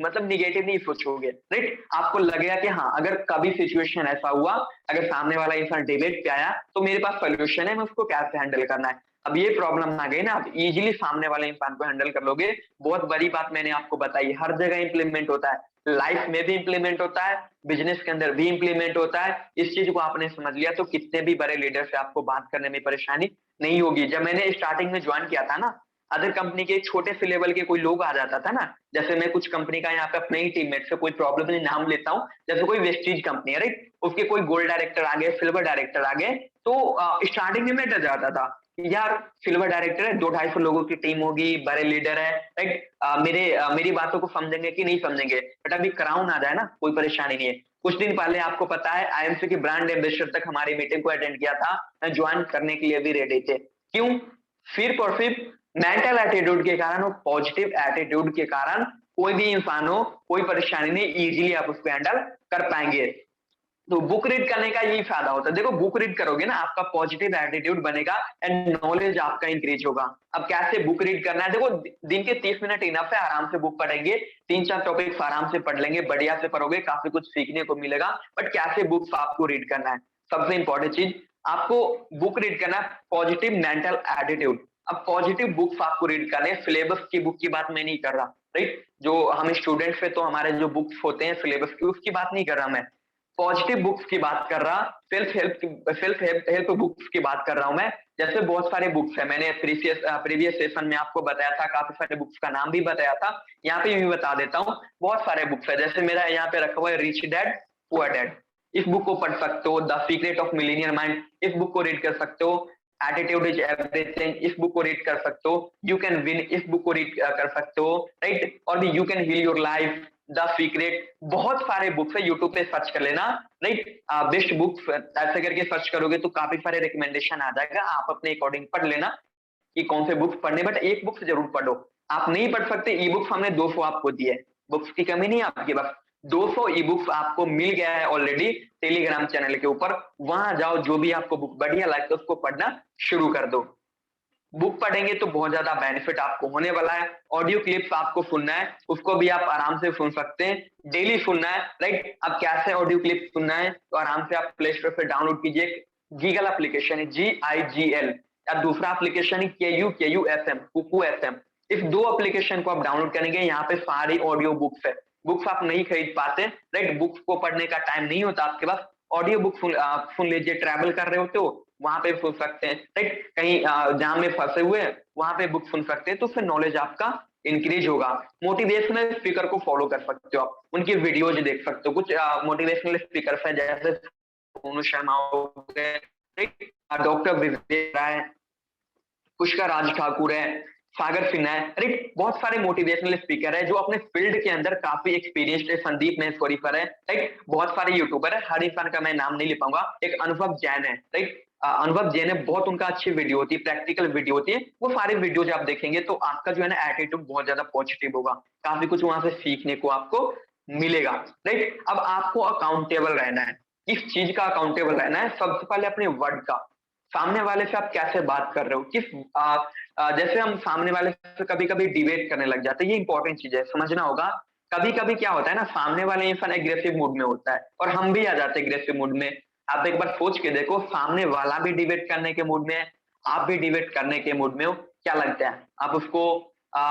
B: मतलब निगेटिव नहीं सोचोगे, राइट। आपको लगेगा कि हाँ, अगर कभी सिचुएशन ऐसा हुआ, अगर सामने वाला इंसान डिबेट पे आया, तो मेरे पास सोल्यूशन है, मैं उसको कैसे हैंडल करना है। अब ये प्रॉब्लम आ गई ना, आप इजीली सामने वाले इंसान को हैंडल कर लोगे। बहुत बड़ी बात मैंने आपको बताई, हर जगह इंप्लीमेंट होता है, लाइफ में भी इंप्लीमेंट होता है, बिजनेस के अंदर भी इंप्लीमेंट होता है। इस चीज को आपने समझ लिया तो कितने भी बड़े लीडर से आपको बात करने में परेशानी नहीं होगी। जब मैंने स्टार्टिंग में ज्वाइन किया था ना, अदर कंपनी के छोटे से लेवल के कोई लोग आ जाता था ना, जैसे मैं कुछ कंपनी का यहाँ पे अपने ही टीममेट से कोई प्रॉब्लम नहीं नाम लेता हूँ, जैसे कोई वेस्टीज कंपनी है, राइट, उसके कोई गोल्ड डायरेक्टर आ गए, सिल्वर डायरेक्टर आ गए, तो स्टार्टिंग में मैं डर जाता था, यार सिल्वर डायरेक्टर है, 200-250 लोगों की टीम होगी, बड़े लीडर है, राइट, मेरी बातों को समझेंगे कि नहीं समझेंगे। बट अभी क्राउन आ जाए ना, कोई परेशानी नहीं है। कुछ दिन पहले आपको पता है आईएमसी की ब्रांड एम्बेसडर तक हमारी मीटिंग को अटेंड किया था, मैं ज्वाइन करने के लिए भी रेडी थे। क्यों? सिर्फ और सिर्फ मेंटल एटीट्यूड के कारण और पॉजिटिव एटीट्यूड के कारण। कोई भी इंसान हो, कोई परेशानी नहीं, इजीली आप उसको हैंडल कर पाएंगे। तो बुक रीड करने का यही फायदा होता है। देखो, बुक रीड करोगे ना, आपका पॉजिटिव एटीट्यूड बनेगा एंड नॉलेज आपका इंक्रीज होगा। अब कैसे बुक रीड करना है? देखो, दिन के 30 मिनट इनफ है, आराम से बुक पढ़ेंगे, 3-4 टॉपिक्स आराम से पढ़ लेंगे, बढ़िया से पढ़ोगे, काफी कुछ सीखने को मिलेगा। बट कैसे बुक्स आपको रीड करना है, सबसे इंपॉर्टेंट चीज, आपको बुक रीड करना है पॉजिटिव मेंटल एटीट्यूड। अब पॉजिटिव बुक्स आपको रीड करने, सिलेबस की बुक की बात मैं नहीं कर रहा, राइट। जो हम स्टूडेंट्स पे, तो हमारे जो बुक्स होते हैं सिलेबस की, उसकी बात नहीं कर रहा मैं, पॉजिटिव बुक्स की बात कर रहा, सेल्फ हेल्प बुक्स की बात कर रहा हूं मैं। जैसे बहुत सारे बुक्स है, मैंने प्रीवियस सेशन में आपको बताया था, काफी सारे बुक्स का नाम भी बताया था, यहाँ पे भी बता देता हूँ। बहुत सारे बुक्स है, जैसे मेरा यहाँ पे रखा हुआ है रिच डैड पुअर डैड, इस बुक को पढ़ सकते हो। The secret of millionaire mind, इस बुक को रीड कर सकते हो। एटीट्यूड इज एवरीथिंग, इस बुक को रीड कर सकते हो। यू कैन विन, इस बुक को रीड कर सकते हो, राइट। और भी you can heal your life, the secret, बहुत सारे बुक्स है, यूट्यूब पे सर्च कर लेना, राइट। बेस्ट बुक्स ऐसे करके सर्च करोगे तो काफी सारे रिकमेंडेशन आ जाएगा, आप अपने अकॉर्डिंग पढ़ लेना कि कौन से बुक्स पढ़ने। बट एक बुक्स जरूर पढ़ो। आप नहीं पढ़ सकते, ई बुक्स हमने 200 आपको दिए, बुक्स की कमी नहीं है आपके पास, 200 ई बुक्स आपको मिल गया है ऑलरेडी टेलीग्राम चैनल के ऊपर। वहां जाओ, जो भी आपको बुक बढ़िया लगता है उसको पढ़ना शुरू कर दो। बुक पढ़ेंगे तो बहुत ज्यादा बेनिफिट आपको होने वाला है। ऑडियो क्लिप्स आपको सुनना है, उसको भी आप आराम से सुन सकते हैं, डेली सुनना है, राइट। अब कैसे ऑडियो क्लिप सुनना है, तो आराम से आप प्ले स्टोर पे डाउनलोड कीजिए, गीगल एप्लीकेशन है, GIGL, या दूसरा एप्लीकेशन है KUKUFM, कुकू FM। इस दो एप्लीकेशन को आप डाउनलोड करेंगे, यहाँ पे सारी ऑडियो बुक्स है। बुक्स आप नहीं खरीद पाते, राइट, बुक्स को पढ़ने का टाइम नहीं होता आपके पास, ऑडियो बुक सुन लीजिए, ट्रैवल कर रहे होते हो वहां पे सुन सकते हैं, राइट, कहीं जहां में फंसे हुए वहां पे बुक सुन सकते हैं, तो फिर नॉलेज आपका इंक्रीज होगा। मोटिवेशनल स्पीकर को फॉलो कर सकते हो, आप उनकी वीडियोज देख सकते हो। कुछ मोटिवेशनल स्पीकर है, जैसे सोनू शर्मा हो गए, डॉक्टर विवेक राय, पुष्कर राज ठाकुर है, सागर सिन्हा है, राइट। बहुत सारे मोटिवेशनल स्पीकर है जो अपने फील्ड के अंदर काफी एक्सपीरियंस्ड है। संदीप महेश्वरीकर है, राइट। बहुत सारे यूट्यूबर है, हर इंसान का मैं नाम नहीं ले पाऊंगा। एक अनुभव जैन है, राइट, अनुभव जैन है, बहुत उनका अच्छी वीडियो होती है, प्रैक्टिकल वीडियो होती है। वो सारे वीडियोज आप देखेंगे तो आपका जो है ना एटीट्यूड बहुत ज्यादा पॉजिटिव होगा, काफी कुछ वहां से सीखने को आपको मिलेगा, राइट। अब आपको अकाउंटेबल रहना है। किस चीज का अकाउंटेबल रहना है? सबसे पहले अपने वर्ड का, सामने वाले से आप कैसे बात कर रहे हो, जैसे हम सामने वाले से कभी कभी डिबेट करने लग जाते हैं, ये इंपॉर्टेंट चीज है, समझना होगा। कभी कभी क्या होता है ना, सामने वाले इंसान एग्रेसिव मूड में होता है और हम भी आ जाते हैं एग्रेसिव मूड में। आप एक बार सोच के देखो, सामने वाला भी डिबेट करने के मूड में है, आप भी डिबेट करने के मूड में हो, क्या लगता है आप उसको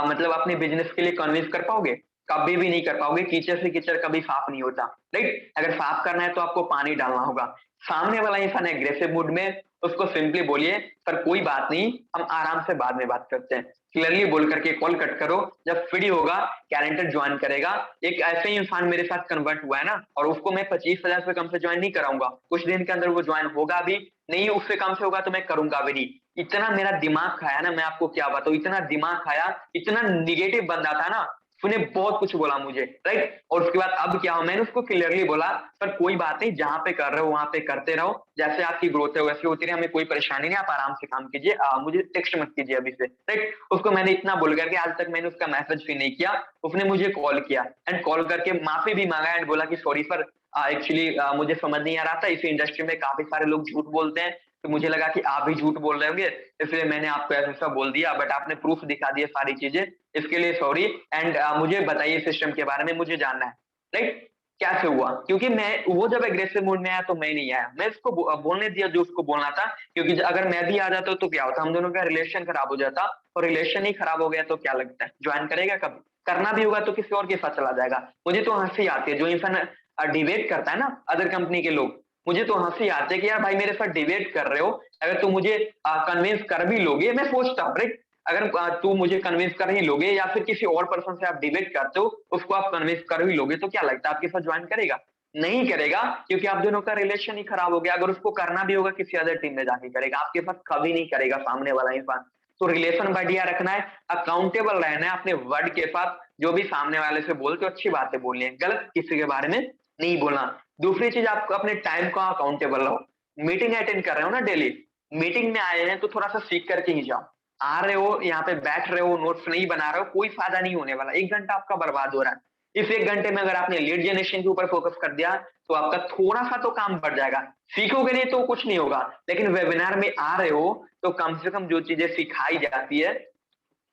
B: मतलब अपने बिजनेस के लिए कन्विंस कर पाओगे? कभी भी नहीं कर पाओगे। कीचड़ से कीचड़ कभी साफ नहीं होता, राइट। अगर साफ करना है तो आपको पानी डालना होगा, सामने वाला इंसान एग्रेसिव मूड में, उसको सिंपली बोलिए सर कोई बात नहीं, हम आराम से बाद में बात करते हैं, क्लियरली बोल करके कॉल कट करो। जब फ्री होगा कैलेंडर ज्वाइन करेगा। एक ऐसे ही इंसान मेरे साथ कन्वर्ट हुआ है ना, और उसको मैं 25,000 से कम से ज्वाइन नहीं कराऊंगा, कुछ दिन के अंदर वो ज्वाइन होगा भी नहीं, उससे कम से होगा तो मैं करूंगा भी नहीं। इतना मेरा दिमाग खाया ना, मैं आपको क्या बताऊं, इतना दिमाग खाया, इतना निगेटिव बंदा था ना, उसने बहुत कुछ बोला मुझे, राइट। और उसके बाद अब क्या हो, मैंने उसको क्लियरली बोला सर कोई बात नहीं, जहां पे कर रहे हो वहां पे करते रहो, जैसे आपकी ग्रोथ है वैसे होती रहे, हमें कोई परेशानी नहीं, आप आराम से काम कीजिए, मुझे टेक्स्ट मत कीजिए अभी से, राइट। उसको मैंने इतना बोल करके आज तक मैंने उसका मैसेज भी नहीं किया। उसने मुझे कॉल किया एंड कॉल करके माफी भी मांगा एंड बोला कि सॉरी सर, एक्चुअली मुझे समझ नहीं आ रहा था, इस इंडस्ट्री में काफी सारे लोग झूठ बोलते हैं, तो मुझे लगा कि आप भी झूठ बोल रहे होंगे, इसलिए मैंने आपको ऐसा बोल दिया, बट आपने प्रूफ दिखा दिया सारी चीजें, इसके लिए सॉरी। एंड मुझे बताइए सिस्टम के बारे में, मुझे जानना है, राइट। कैसे हुआ, क्योंकि मैं वो जब एग्रेसिव मूड में आया तो मैं नहीं आया, मैं उसको बोलने दिया जो उसको बोलना था, क्योंकि अगर मैं भी आ जाता तो क्या होता, हम दोनों का रिलेशन खराब हो जाता, और रिलेशन ही खराब हो गया तो क्या लगता है ज्वाइन करेगा कभी, करना भी होगा तो किसी और के साथ चला जाएगा। मुझे तो हंसी आती है जो इंसान डिबेट करता है ना अदर कंपनी के लोग, मुझे तो हंसी आती है कि यार भाई मेरे साथ डिबेट कर रहे हो, अगर तुम मुझे कन्विंस कर भी लोगे, मैं सोचता हूँ राइट, अगर तू मुझे कन्विंस कर ही लोगे या फिर किसी और पर्सन से आप डिबेट करते हो उसको आप कन्विंस कर ही लोगे, तो क्या लगता है आपके साथ ज्वाइन करेगा? नहीं करेगा, क्योंकि आप दोनों का रिलेशन ही खराब हो गया। अगर उसको करना भी होगा किसी अदर टीम में जाके करेगा, आपके साथ कभी नहीं करेगा सामने वाला इंसान। तो रिलेशन बढ़िया रखना है, अकाउंटेबल रहना है अपने वर्ड के साथ, जो भी सामने वाले से बोलते हो अच्छी बातें बोलनी है, गलत किसी के बारे में नहीं बोलना। दूसरी चीज, आपको अपने टाइम का अकाउंटेबल रहो। मीटिंग अटेंड कर रहे हो ना डेली, मीटिंग में आए हैं तो थोड़ा सा सीख करके ही जाओ। आ रहे हो यहाँ पे बैठ रहे हो, नोट्स नहीं बना रहे हो, कोई फायदा नहीं होने वाला, 1 घंटा आपका बर्बाद हो रहा है। इस 1 घंटे में अगर आपने लीड जनरेशन के ऊपर फोकस कर दिया तो आपका थोड़ा सा तो काम बढ़ जाएगा। सीखोगे नहीं तो कुछ नहीं होगा, लेकिन वेबिनार में आ रहे हो तो कम से कम जो चीजें सिखाई जाती है,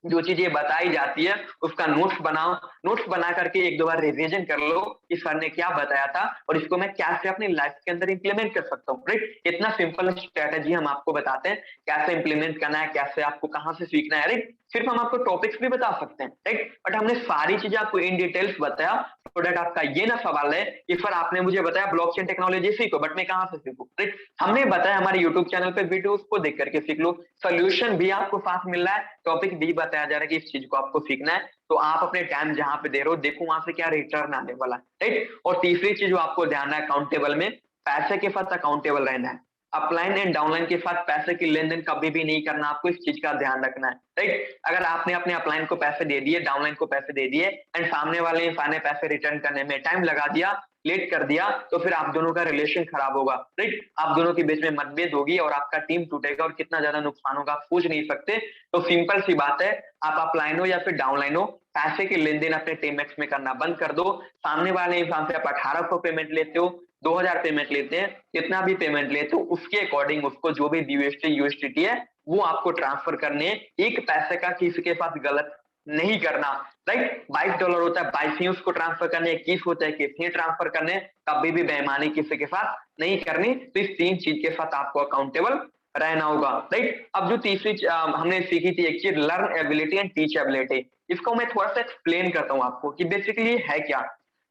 B: जो चीजें बताई जाती है, उसका नोट्स बनाओ। नोट्स बना करके 1-2 बार रिवीजन कर लो कि सर ने क्या बताया था और इसको मैं कैसे अपनी लाइफ के अंदर इंप्लीमेंट कर सकता हूँ, राइट। इतना सिंपल स्ट्रेटेजी हम आपको बताते हैं कैसे इंप्लीमेंट करना है, कैसे आपको कहाँ से सीखना है, राइट। सिर्फ हम आपको टॉपिक्स भी बता सकते हैं, राइट, बट हमने सारी चीजें आपको इन डिटेल्स बताया, so that आपका ये ना सवाल है कि सर आपने मुझे बताया ब्लॉकचेन टेक्नोलॉजी सीखो, बट मैं कहाँ से सीखूं, राइट। हमने बताया हमारे यूट्यूब चैनल पे वीडियो, उसको देख करके सीख लो, सोल्यूशन भी आपको साथ मिल रहा है, टॉपिक भी बताया जा रहा है कि इस चीज को आपको सीखना है, तो आप अपने टाइम जहां पे दे रहे हो देखो वहां से क्या रिटर्न आने वाला है, राइट। और तीसरी चीज जो आपको ध्यान है अकाउंटेबल में, पैसे के साथ अकाउंटेबल रहना है। अपलाइन एंड डाउनलाइन के साथ पैसे की लेन देन कभी भी नहीं करना, आपको इस चीज का ध्यान रखना है, राइट। अगर आपने अपने अपलाइन को पैसे दे दिए, डाउनलाइन को पैसे दे दिए एंड सामने वाले इंसान ने पैसे रिटर्न करने में टाइम लगा दिया, लेट कर दिया, तो फिर आप दोनों का रिलेशन खराब होगा, राइट। आप दोनों के बीच में मतभेद होगी और आपका टीम टूटेगा और कितना ज्यादा नुकसान होगा आप सोच नहीं सकते। तो सिंपल सी बात है, आप अपलाइन हो या फिर डाउनलाइन हो, पैसे की लेन देन अपने टीममेट्स में करना बंद कर दो। सामने वाले इंसान से आप 1800 पेमेंट लेते हो, 2000 पेमेंट लेते हैं, कितना भी पेमेंट लेते हो उसके अकॉर्डिंग उसको जो भी यूएसटी है वो आपको ट्रांसफर करने, एक पैसे का किसी के पास गलत नहीं करना, राइट। $22 होता है, 22 ही उसको ट्रांसफर करने, 21 होता है, 21 ही ट्रांसफर करने, कभी भी बेईमानी किसी के साथ नहीं करनी। तो इस 3 चीज के साथ आपको अकाउंटेबल रहना होगा, राइट। अब जो तीसरी हमने सीखी थी एक चीज, learn ability and teach ability, इसको मैं थोड़ा सा एक्सप्लेन करता हूँ आपको कि बेसिकली है क्या।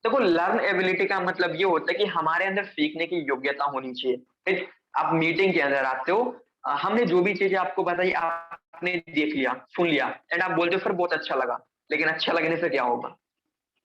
B: देखो, लर्न एबिलिटी का मतलब ये होता है कि हमारे अंदर सीखने की योग्यता होनी चाहिए, राइट। आप मीटिंग के अंदर आते हो, हमने जो भी चीजें आपको बताई आपने देख लिया, सुन लिया एंड आप बोलते हो सर बहुत अच्छा लगा, लेकिन अच्छा लगने से क्या होगा?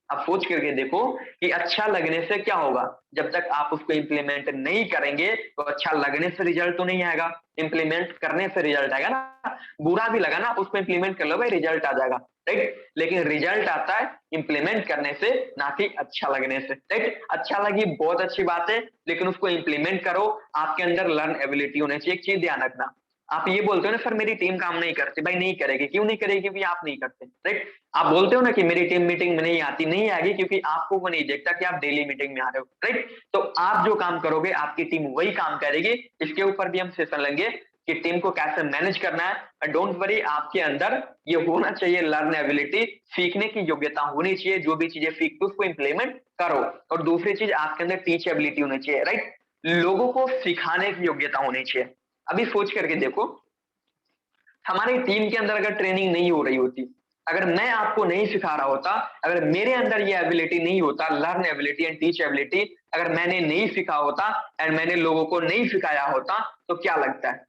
B: आप सोच करके देखो कि अच्छा लगने से क्या होगा। जब तक आप उसको इम्प्लीमेंट नहीं करेंगे तो अच्छा लगने से रिजल्ट तो नहीं आएगा, इम्प्लीमेंट करने से रिजल्ट आएगा ना। बुरा भी लगा ना, आप उसको इम्प्लीमेंट कर लो भाई, रिजल्ट आ जाएगा, राइट। लेकिन रिजल्ट आता है इम्प्लीमेंट करने से, ना कि अच्छा लगने से, राइट। अच्छा लगी बहुत अच्छी बात है, लेकिन उसको इम्प्लीमेंट करो। आपके अंदर लर्न एबिलिटी होनी चाहिए। एक चीज ध्यान रखना, आप ये बोलते हो ना सर मेरी टीम काम नहीं करती, भाई नहीं करेगी, क्यों नहीं करेगी? क्योंकि आप नहीं करते, राइट। आप बोलते हो ना कि मेरी टीम मीटिंग में नहीं आती, नहीं आएगी क्योंकि आपको वो नहीं देखता कि आप डेली मीटिंग में आ रहे हो, राइट। तो आप जो काम करोगे आपकी टीम वही काम करेगी। इसके ऊपर भी हम सेशन लेंगे कि टीम को कैसे मैनेज करना है। डोंट वरी, आपके अंदर ये होना चाहिए लर्न एबिलिटी, सीखने की योग्यता होनी चाहिए, जो भी चीजें सीखते उसको इंप्लीमेंट करो। और दूसरी चीज आपके अंदर टीच एबिलिटी होनी चाहिए, राइट। लोगों को सिखाने की योग्यता होनी चाहिए। अभी सोच करके देखो, हमारी टीम के अंदर अगर ट्रेनिंग नहीं हो रही होती, अगर मैं आपको नहीं सिखा रहा होता, अगर मेरे अंदर ये एबिलिटी नहीं होता, learn ability and teach ability, अगर मैंने नहीं सीखा होता एंड मैंने लोगों को नहीं सिखाया होता तो क्या लगता है,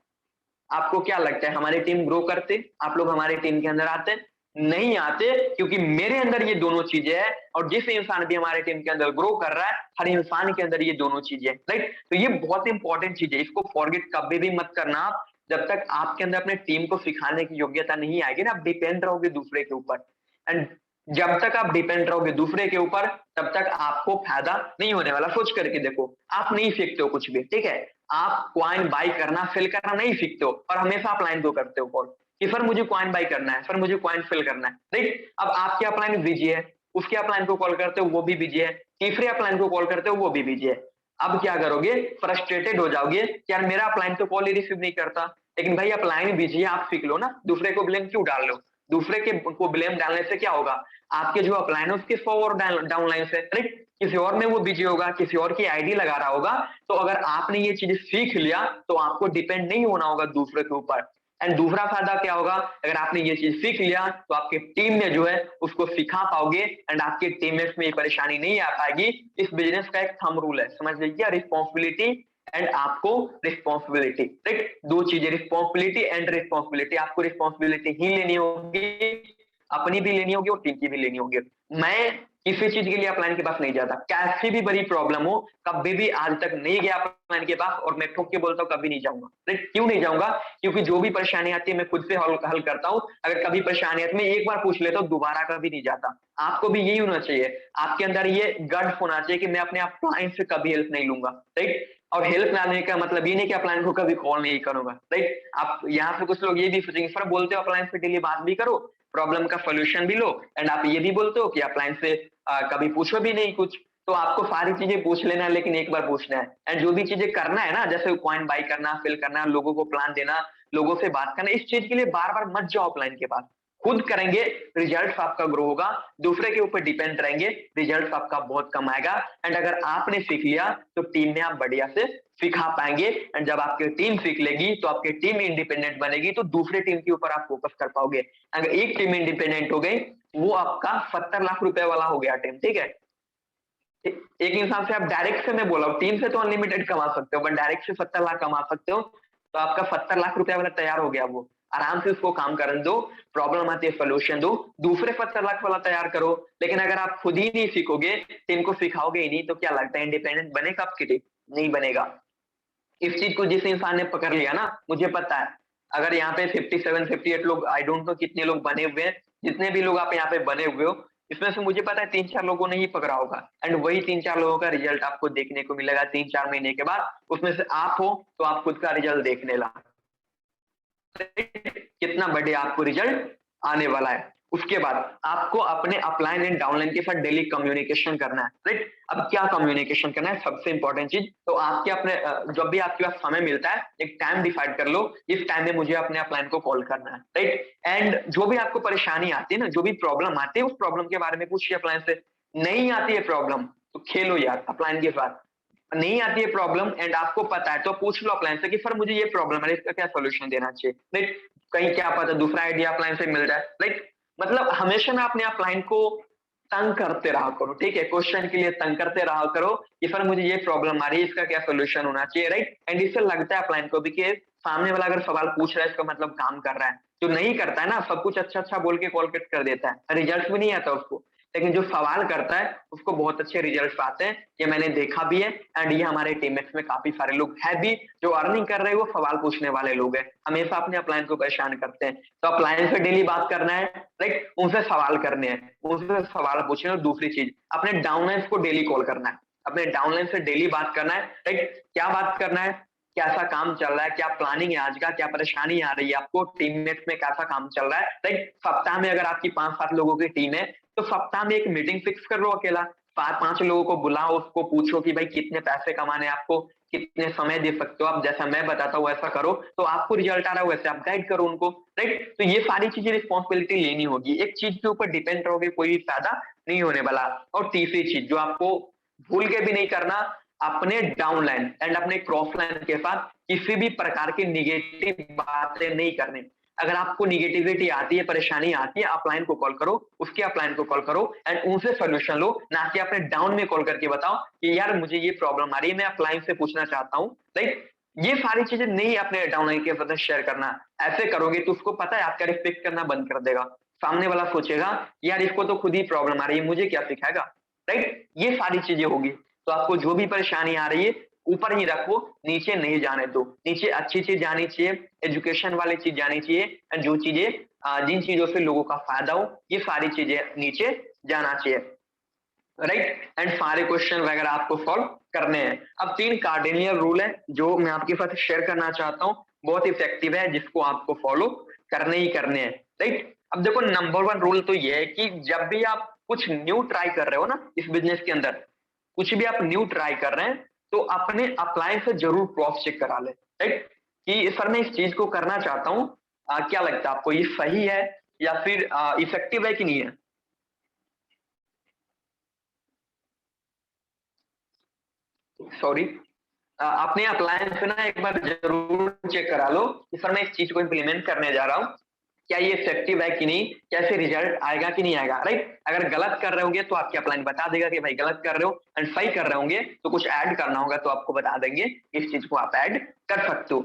B: आपको क्या लगता है हमारी टीम ग्रो करते? आप लोग हमारी टीम के अंदर आते? नहीं आते, क्योंकि मेरे अंदर ये दोनों चीजें हैं और जिस इंसान भी हमारे टीम के अंदर ग्रो कर रहा है हर इंसान के अंदर ये दोनों चीजें, राइट? तो ये बहुत इंपॉर्टेंट चीज है, इसको फॉरगेट कभी भी मत करना आप। जब तक आपके अंदर अपने टीम को सिखाने की योग्यता नहीं आएगी ना, आप डिपेंड रहोगे दूसरे के ऊपर, एंड जब तक आप डिपेंड रहोगे दूसरे के ऊपर तब तक आपको फायदा नहीं होने वाला। सोच करके देखो, आप नहीं सीखते हो कुछ भी, ठीक है? आप कॉइन बाई करना फिल करना नहीं सीखते हो और हमेशा आप लाइन को करते हो कॉल कि सर मुझे कॉइन बाई करना है, सर मुझे कॉइन फिल करना है, राइट? अब आपके अपलाइन बिजी है, उसके अपलाइन को कॉल करते हो वो भी बिजी है, तीसरे अपलाइन को कॉल करते हो वो भी बिजी है। अब क्या करोगे? फ्रस्ट्रेटेड हो जाओगे कि यार मेरा अपलाइन तो कॉल ही रिसीव नहीं करता। लेकिन भाई अपलाइन बिजी है, आप सीख लो ना, दूसरे को ब्लेम क्यों डाल लो? दूसरे के को ब्लेम डालने से क्या होगा? आपके जो अपलाइन है उसके 100 और डाउनलाइन से, राइट? किसी और में वो बिजी होगा, किसी और की आईडी लगा रहा होगा। तो अगर आपने ये चीज सीख लिया तो आपको डिपेंड नहीं होना होगा दूसरे के ऊपर। एंड दूसरा फायदा क्या होगा? अगर आपने ये चीज सीख लिया तो आपके टीम में जो है उसको सिखा पाओगे एंड आपके टीममेट्स में ये परेशानी नहीं आ पाएगी। इस बिजनेस का एक थंब रूल है, समझ लीजिए, रिस्पॉन्सिबिलिटी एंड आपको रिस्पॉन्सिबिलिटी, राइट? दो चीजें, रिस्पॉन्सिबिलिटी एंड रिस्पॉन्सिबिलिटी। आपको रिस्पॉन्सिबिलिटी ही लेनी होगी, अपनी भी लेनी होगी और टीम की भी लेनी होगी। मैं किसी चीज के लिए अपलाइन के पास नहीं जाता, कैसी भी बड़ी प्रॉब्लम हो, कभी भी आज तक नहीं गया अपलाइन के पास और मैं ठोक के बोलता हूँ कभी नहीं जाऊंगा, राइट? क्यों नहीं जाऊंगा? क्योंकि जो भी परेशानी आती है मैं खुद से हल करता हूँ। अगर कभी परेशानी आती है मैं एक बार पूछ लेता हूँ, दोबारा कभी नहीं जाता। आपको भी यही होना चाहिए, आपके अंदर ये गट्स होना चाहिए कि मैं अपने अपलाइन से कभी हेल्प नहीं लूंगा, राइट? और हेल्प लाने का मतलब ये नहीं कि अपलाइन को कभी कॉल नहीं करूंगा, राइट? आप यहाँ पे कुछ लोग ये भी सोचेंगे सर बोलते हो अपलाइन से डेली बात भी करो, प्रॉब्लम का सोल्यूशन भी लो, एंड आप ये भी बोलते हो कि अपलाइन से कभी पूछो भी नहीं कुछ। तो आपको सारी चीजें पूछ लेना है लेकिन एक बार पूछना है, एंड जो भी चीजें करना है ना, जैसे कॉइन बाई करना, फिल करना, लोगों को प्लान देना, लोगों से बात करना, इस चीज के लिए बार बार मत जाओ अपलाइन के पास। खुद करेंगे, रिजल्ट आपका ग्रो होगा। दूसरे के ऊपर डिपेंड रहेंगे, रिजल्ट आपका बहुत कम आएगा। एंड अगर आपने सीख लिया तो टीम में आप बढ़िया से सिखा पाएंगे, एंड जब आपकी टीम सीख लेगी तो आपकी टीम इंडिपेंडेंट बनेगी तो दूसरे टीम के ऊपर आप फोकस कर पाओगे। अगर एक टीम इंडिपेंडेंट हो गई, वो आपका 70 लाख रुपए वाला हो गया टीम, ठीक है? एक इंसान से आप डायरेक्ट से, मैं बोला हूँ टीम से तो अनलिमिटेड कमा सकते हो, बट डायरेक्ट से 70 लाख कमा सकते हो। तो आपका 70 लाख रुपया वाला तैयार हो गया, वो आराम से उसको काम करने दो, प्रॉब्लम आती है सोल्यूशन दो, दूसरे 70 लाख वाला तैयार करो। लेकिन अगर आप खुद ही नहीं सीखोगे, टीम को सिखाओगे ही नहीं, तो क्या लगता है इंडिपेंडेंट बनेगा आपकी टीम? नहीं बनेगा। इस चीज को जिस इंसान ने पकड़ लिया ना, मुझे पता है अगर यहाँ पे 57 58 लोग, आई डोंट नो कितने लोग बने हुए हैं, जितने भी लोग आप यहाँ पे बने हुए हो, इसमें से मुझे पता है 3-4 लोगों ने ही पकड़ा होगा, एंड वही 3-4 लोगों का रिजल्ट आपको देखने को मिलेगा 3-4 महीने के बाद। उसमें से आप हो तो आप खुद का रिजल्ट देखने ला, कितना बढ़िया आपको रिजल्ट आने वाला है। उसके बाद आपको अपने अपलाइन एंड डाउनलाइन के साथ डेली कम्युनिकेशन करना है, राइट? अब क्या कम्युनिकेशन करना है, सबसे इंपॉर्टेंट चीज, तो आपके अपने जब भी आपके पास समय मिलता है एक टाइम डिसाइड कर लो, इस टाइम में मुझे अपने अपलाइन को कॉल करना है, राइट? एंड जो भी आपको परेशानी आती है ना, जो भी प्रॉब्लम आती है, उस प्रॉब्लम के बारे में पूछिए अपलाइन से। नहीं आती है प्रॉब्लम तो खेलो यार अपलाइन के साथ। नहीं आती है प्रॉब्लम एंड आपको पता है तो पूछ लो अपलाइन से कि सर मुझे ये प्रॉब्लम है, इसका क्या सोल्यूशन देना चाहिए, राइट? कहीं क्या पता दूसरा आइडिया अपलाइन से मिल जाए, राइट? मतलब हमेशा ना अपने अपलाइन को तंग करते रहा करो, ठीक है? क्वेश्चन के लिए तंग करते रहा करो कि सर मुझे ये प्रॉब्लम आ रही है, इसका क्या सोल्यूशन होना चाहिए, राइट? एंड इससे लगता है अपलाइन को भी कि सामने वाला अगर सवाल पूछ रहा है इसका मतलब काम कर रहा है। जो नहीं करता है ना, सब कुछ अच्छा अच्छा बोल के कॉल कट कर देता है, रिजल्ट भी नहीं आता उसको। लेकिन जो सवाल करता है उसको बहुत अच्छे रिजल्ट्स आते हैं, ये मैंने देखा भी है। एंड ये हमारे टीममेट्स में काफी सारे लोग हैं भी जो अर्निंग कर रहे हैं, वो सवाल पूछने वाले लोग हैं, हमेशा अपने अपलाइन को परेशान करते हैं। तो अपलाइन से डेली बात करना है, राइट? उनसे सवाल करने हैं, उनसे सवाल पूछने। और दूसरी चीज, अपने डाउनलाइंस को डेली कॉल करना है, अपने डाउनलाइन से डेली बात करना है, राइट? क्या बात करना है? कैसा काम चल रहा है, क्या प्लानिंग है आज का, क्या परेशानी आ रही है आपको, टीममेट्स में कैसा काम चल रहा है, राइट? सप्ताह में अगर आपकी 5-7 लोगों की टीम है तो सप्ताह में एक मीटिंग फिक्स कर लो अकेला, 5 लोगों को बुलाओ, उसको पूछो कि भाई कितने पैसे कमाने आपको, कितने समय दे सकते हो आप, जैसा मैं बताता हूँ वैसा करो, तो आपको रिजल्ट आ रहा है वैसे आप गाइड करो उनको, राइट? तो ये सारी चीजें रिस्पॉन्सिबिलिटी लेनी होगी, एक चीज के ऊपर डिपेंड रहोगे कोई भी फायदा नहीं होने वाला। और तीसरी चीज जो आपको भूल के भी नहीं करना, अपने डाउनलाइन एंड अपने क्रॉस लाइन के साथ किसी भी प्रकार की निगेटिव बातें नहीं करनी। अगर आपको निगेटिविटी आती है, परेशानी आती है, अपलाइन को कॉल करो, उसके अपलाइन को कॉल करो एंड उनसे सोल्यूशन लो, ना कि अपने डाउन में कॉल करके बताओ कि यार मुझे ये प्रॉब्लम आ रही है, मैं अपलाइन से पूछना चाहता हूँ। राइट, ये सारी चीजें नहीं अपने डाउनलाइन के साथ शेयर करना। ऐसे करोगे तो उसको पता है आपका रिस्पेक्ट करना बंद कर देगा। सामने वाला सोचेगा यार इसको तो खुद ही प्रॉब्लम आ रही है, मुझे क्या सिखाएगा। राइट, ये सारी चीजें होगी। तो आपको जो भी परेशानी आ रही है ऊपर ही रखो, नीचे नहीं जाने दो। नीचे अच्छी चीज जानी चाहिए, एजुकेशन वाली चीज जानी चाहिए, जो चीजें जिन चीजों से लोगों का फायदा हो, ये सारी चीजें नीचे जाना चाहिए। राइट, एंड सारे क्वेश्चन वगैरह आपको सॉल्व करने हैं। अब 3 कार्डिनल रूल है जो मैं आपके साथ शेयर करना चाहता हूँ, बहुत इफेक्टिव है, जिसको आपको फॉलो करने ही करने हैं। राइट, अब देखो नंबर 1 रूल तो ये है कि जब भी आप कुछ न्यू ट्राई कर रहे हो ना इस बिजनेस के अंदर, कुछ भी आप न्यू ट्राई कर रहे हैं तो अपने अप्लायंस से जरूर क्रॉस चेक करा ले। राइट, कि सर मैं इस चीज को करना चाहता हूँ, क्या लगता है आपको ये सही है या फिर इफेक्टिव है कि नहीं है। सॉरी, अपने अप्लायंस पे ना एक बार जरूर चेक करा लो कि सर मैं इस चीज को इम्प्लीमेंट करने जा रहा हूँ, क्या ये इफेक्टिव है कि नहीं, कैसे रिजल्ट आएगा कि नहीं आएगा। राइट, अगर गलत कर रहे होंगे तो आपकी अपलाइन बता देगा कि भाई गलत कर रहे हो, एंड सही कर रहे होंगे तो कुछ ऐड करना होगा तो आपको बता देंगे इस चीज को आप ऐड कर सकते हो।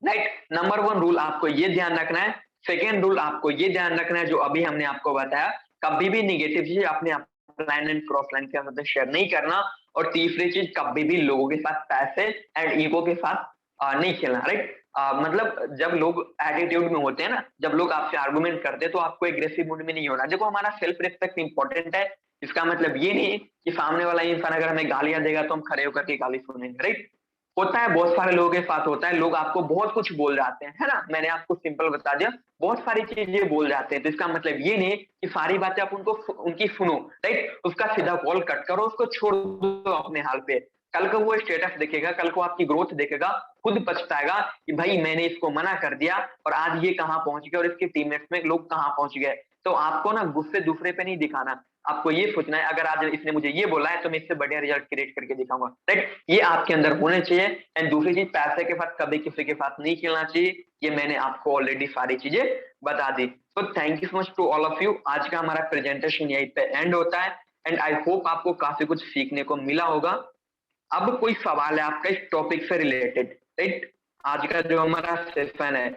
B: राइट, नंबर 1 रूल आपको ये ध्यान रखना है। सेकेंड रूल आपको ये ध्यान रखना है जो अभी हमने आपको बताया, कभी भी निगेटिव चीज अपने अपलाइन एंड क्रॉस लाइन के साथ शेयर नहीं करना। और तीसरी चीज, कभी भी लोगों के साथ पैसे एंड ईगो के साथ नहीं खेलना। राइट, मतलब जब लोग एटीट्यूड में होते हैं ना, जब लोग आपसे आर्गुमेंट करते हैं तो आपको एग्रेसिव मूड में नहीं होना। देखो हमारा सेल्फ रिस्पेक्ट इंपॉर्टेंट है, इसका मतलब ये नहीं कि सामने वाला इंसान अगर हमें गालियां देगा तो हम खड़े होकर के गाली सुनेंगे। राइट, होता है, बहुत सारे लोगों के साथ होता है, लोग आपको बहुत कुछ बोल जाते हैं, है ना, मैंने आपको सिंपल बता दिया, बहुत सारी चीजें बोल जाते हैं। तो इसका मतलब ये नहीं कि सारी बातें आप उनको उनकी सुनो। राइट, उसका सीधा कॉल कट करो, उसको छोड़ दो अपने हाल पे। कल को वो स्टेटस देखेगा, कल को आपकी ग्रोथ देखेगा, खुद पछताएगा कि भाई मैंने इसको मना कर दिया और आज ये कहाँ पहुंच गया और इसके टीममेट्स में लोग कहाँ पहुंच गए। तो आपको ना गुस्से दूसरे पे नहीं दिखाना, आपको ये सोचना है अगर आज इसने मुझे ये बोला है तो मैं इससे बढ़िया रिजल्ट क्रिएट करके दिखाऊंगा। राइट, ये आपके अंदर होने चाहिए। एंड दूसरी चीज, पैसे के साथ कभी किसी के साथ नहीं खेलना चाहिए, ये मैंने आपको ऑलरेडी सारी चीजें बता दी। तो thank you so much to all of you. आज का हमारा प्रेजेंटेशन यहीं पे एंड होता है एंड आई होप आपको काफी कुछ सीखने को मिला होगा। अब कोई सवाल है आपका इस टॉपिक से रिलेटेड। राइट, आज का जो हमारा सेशन है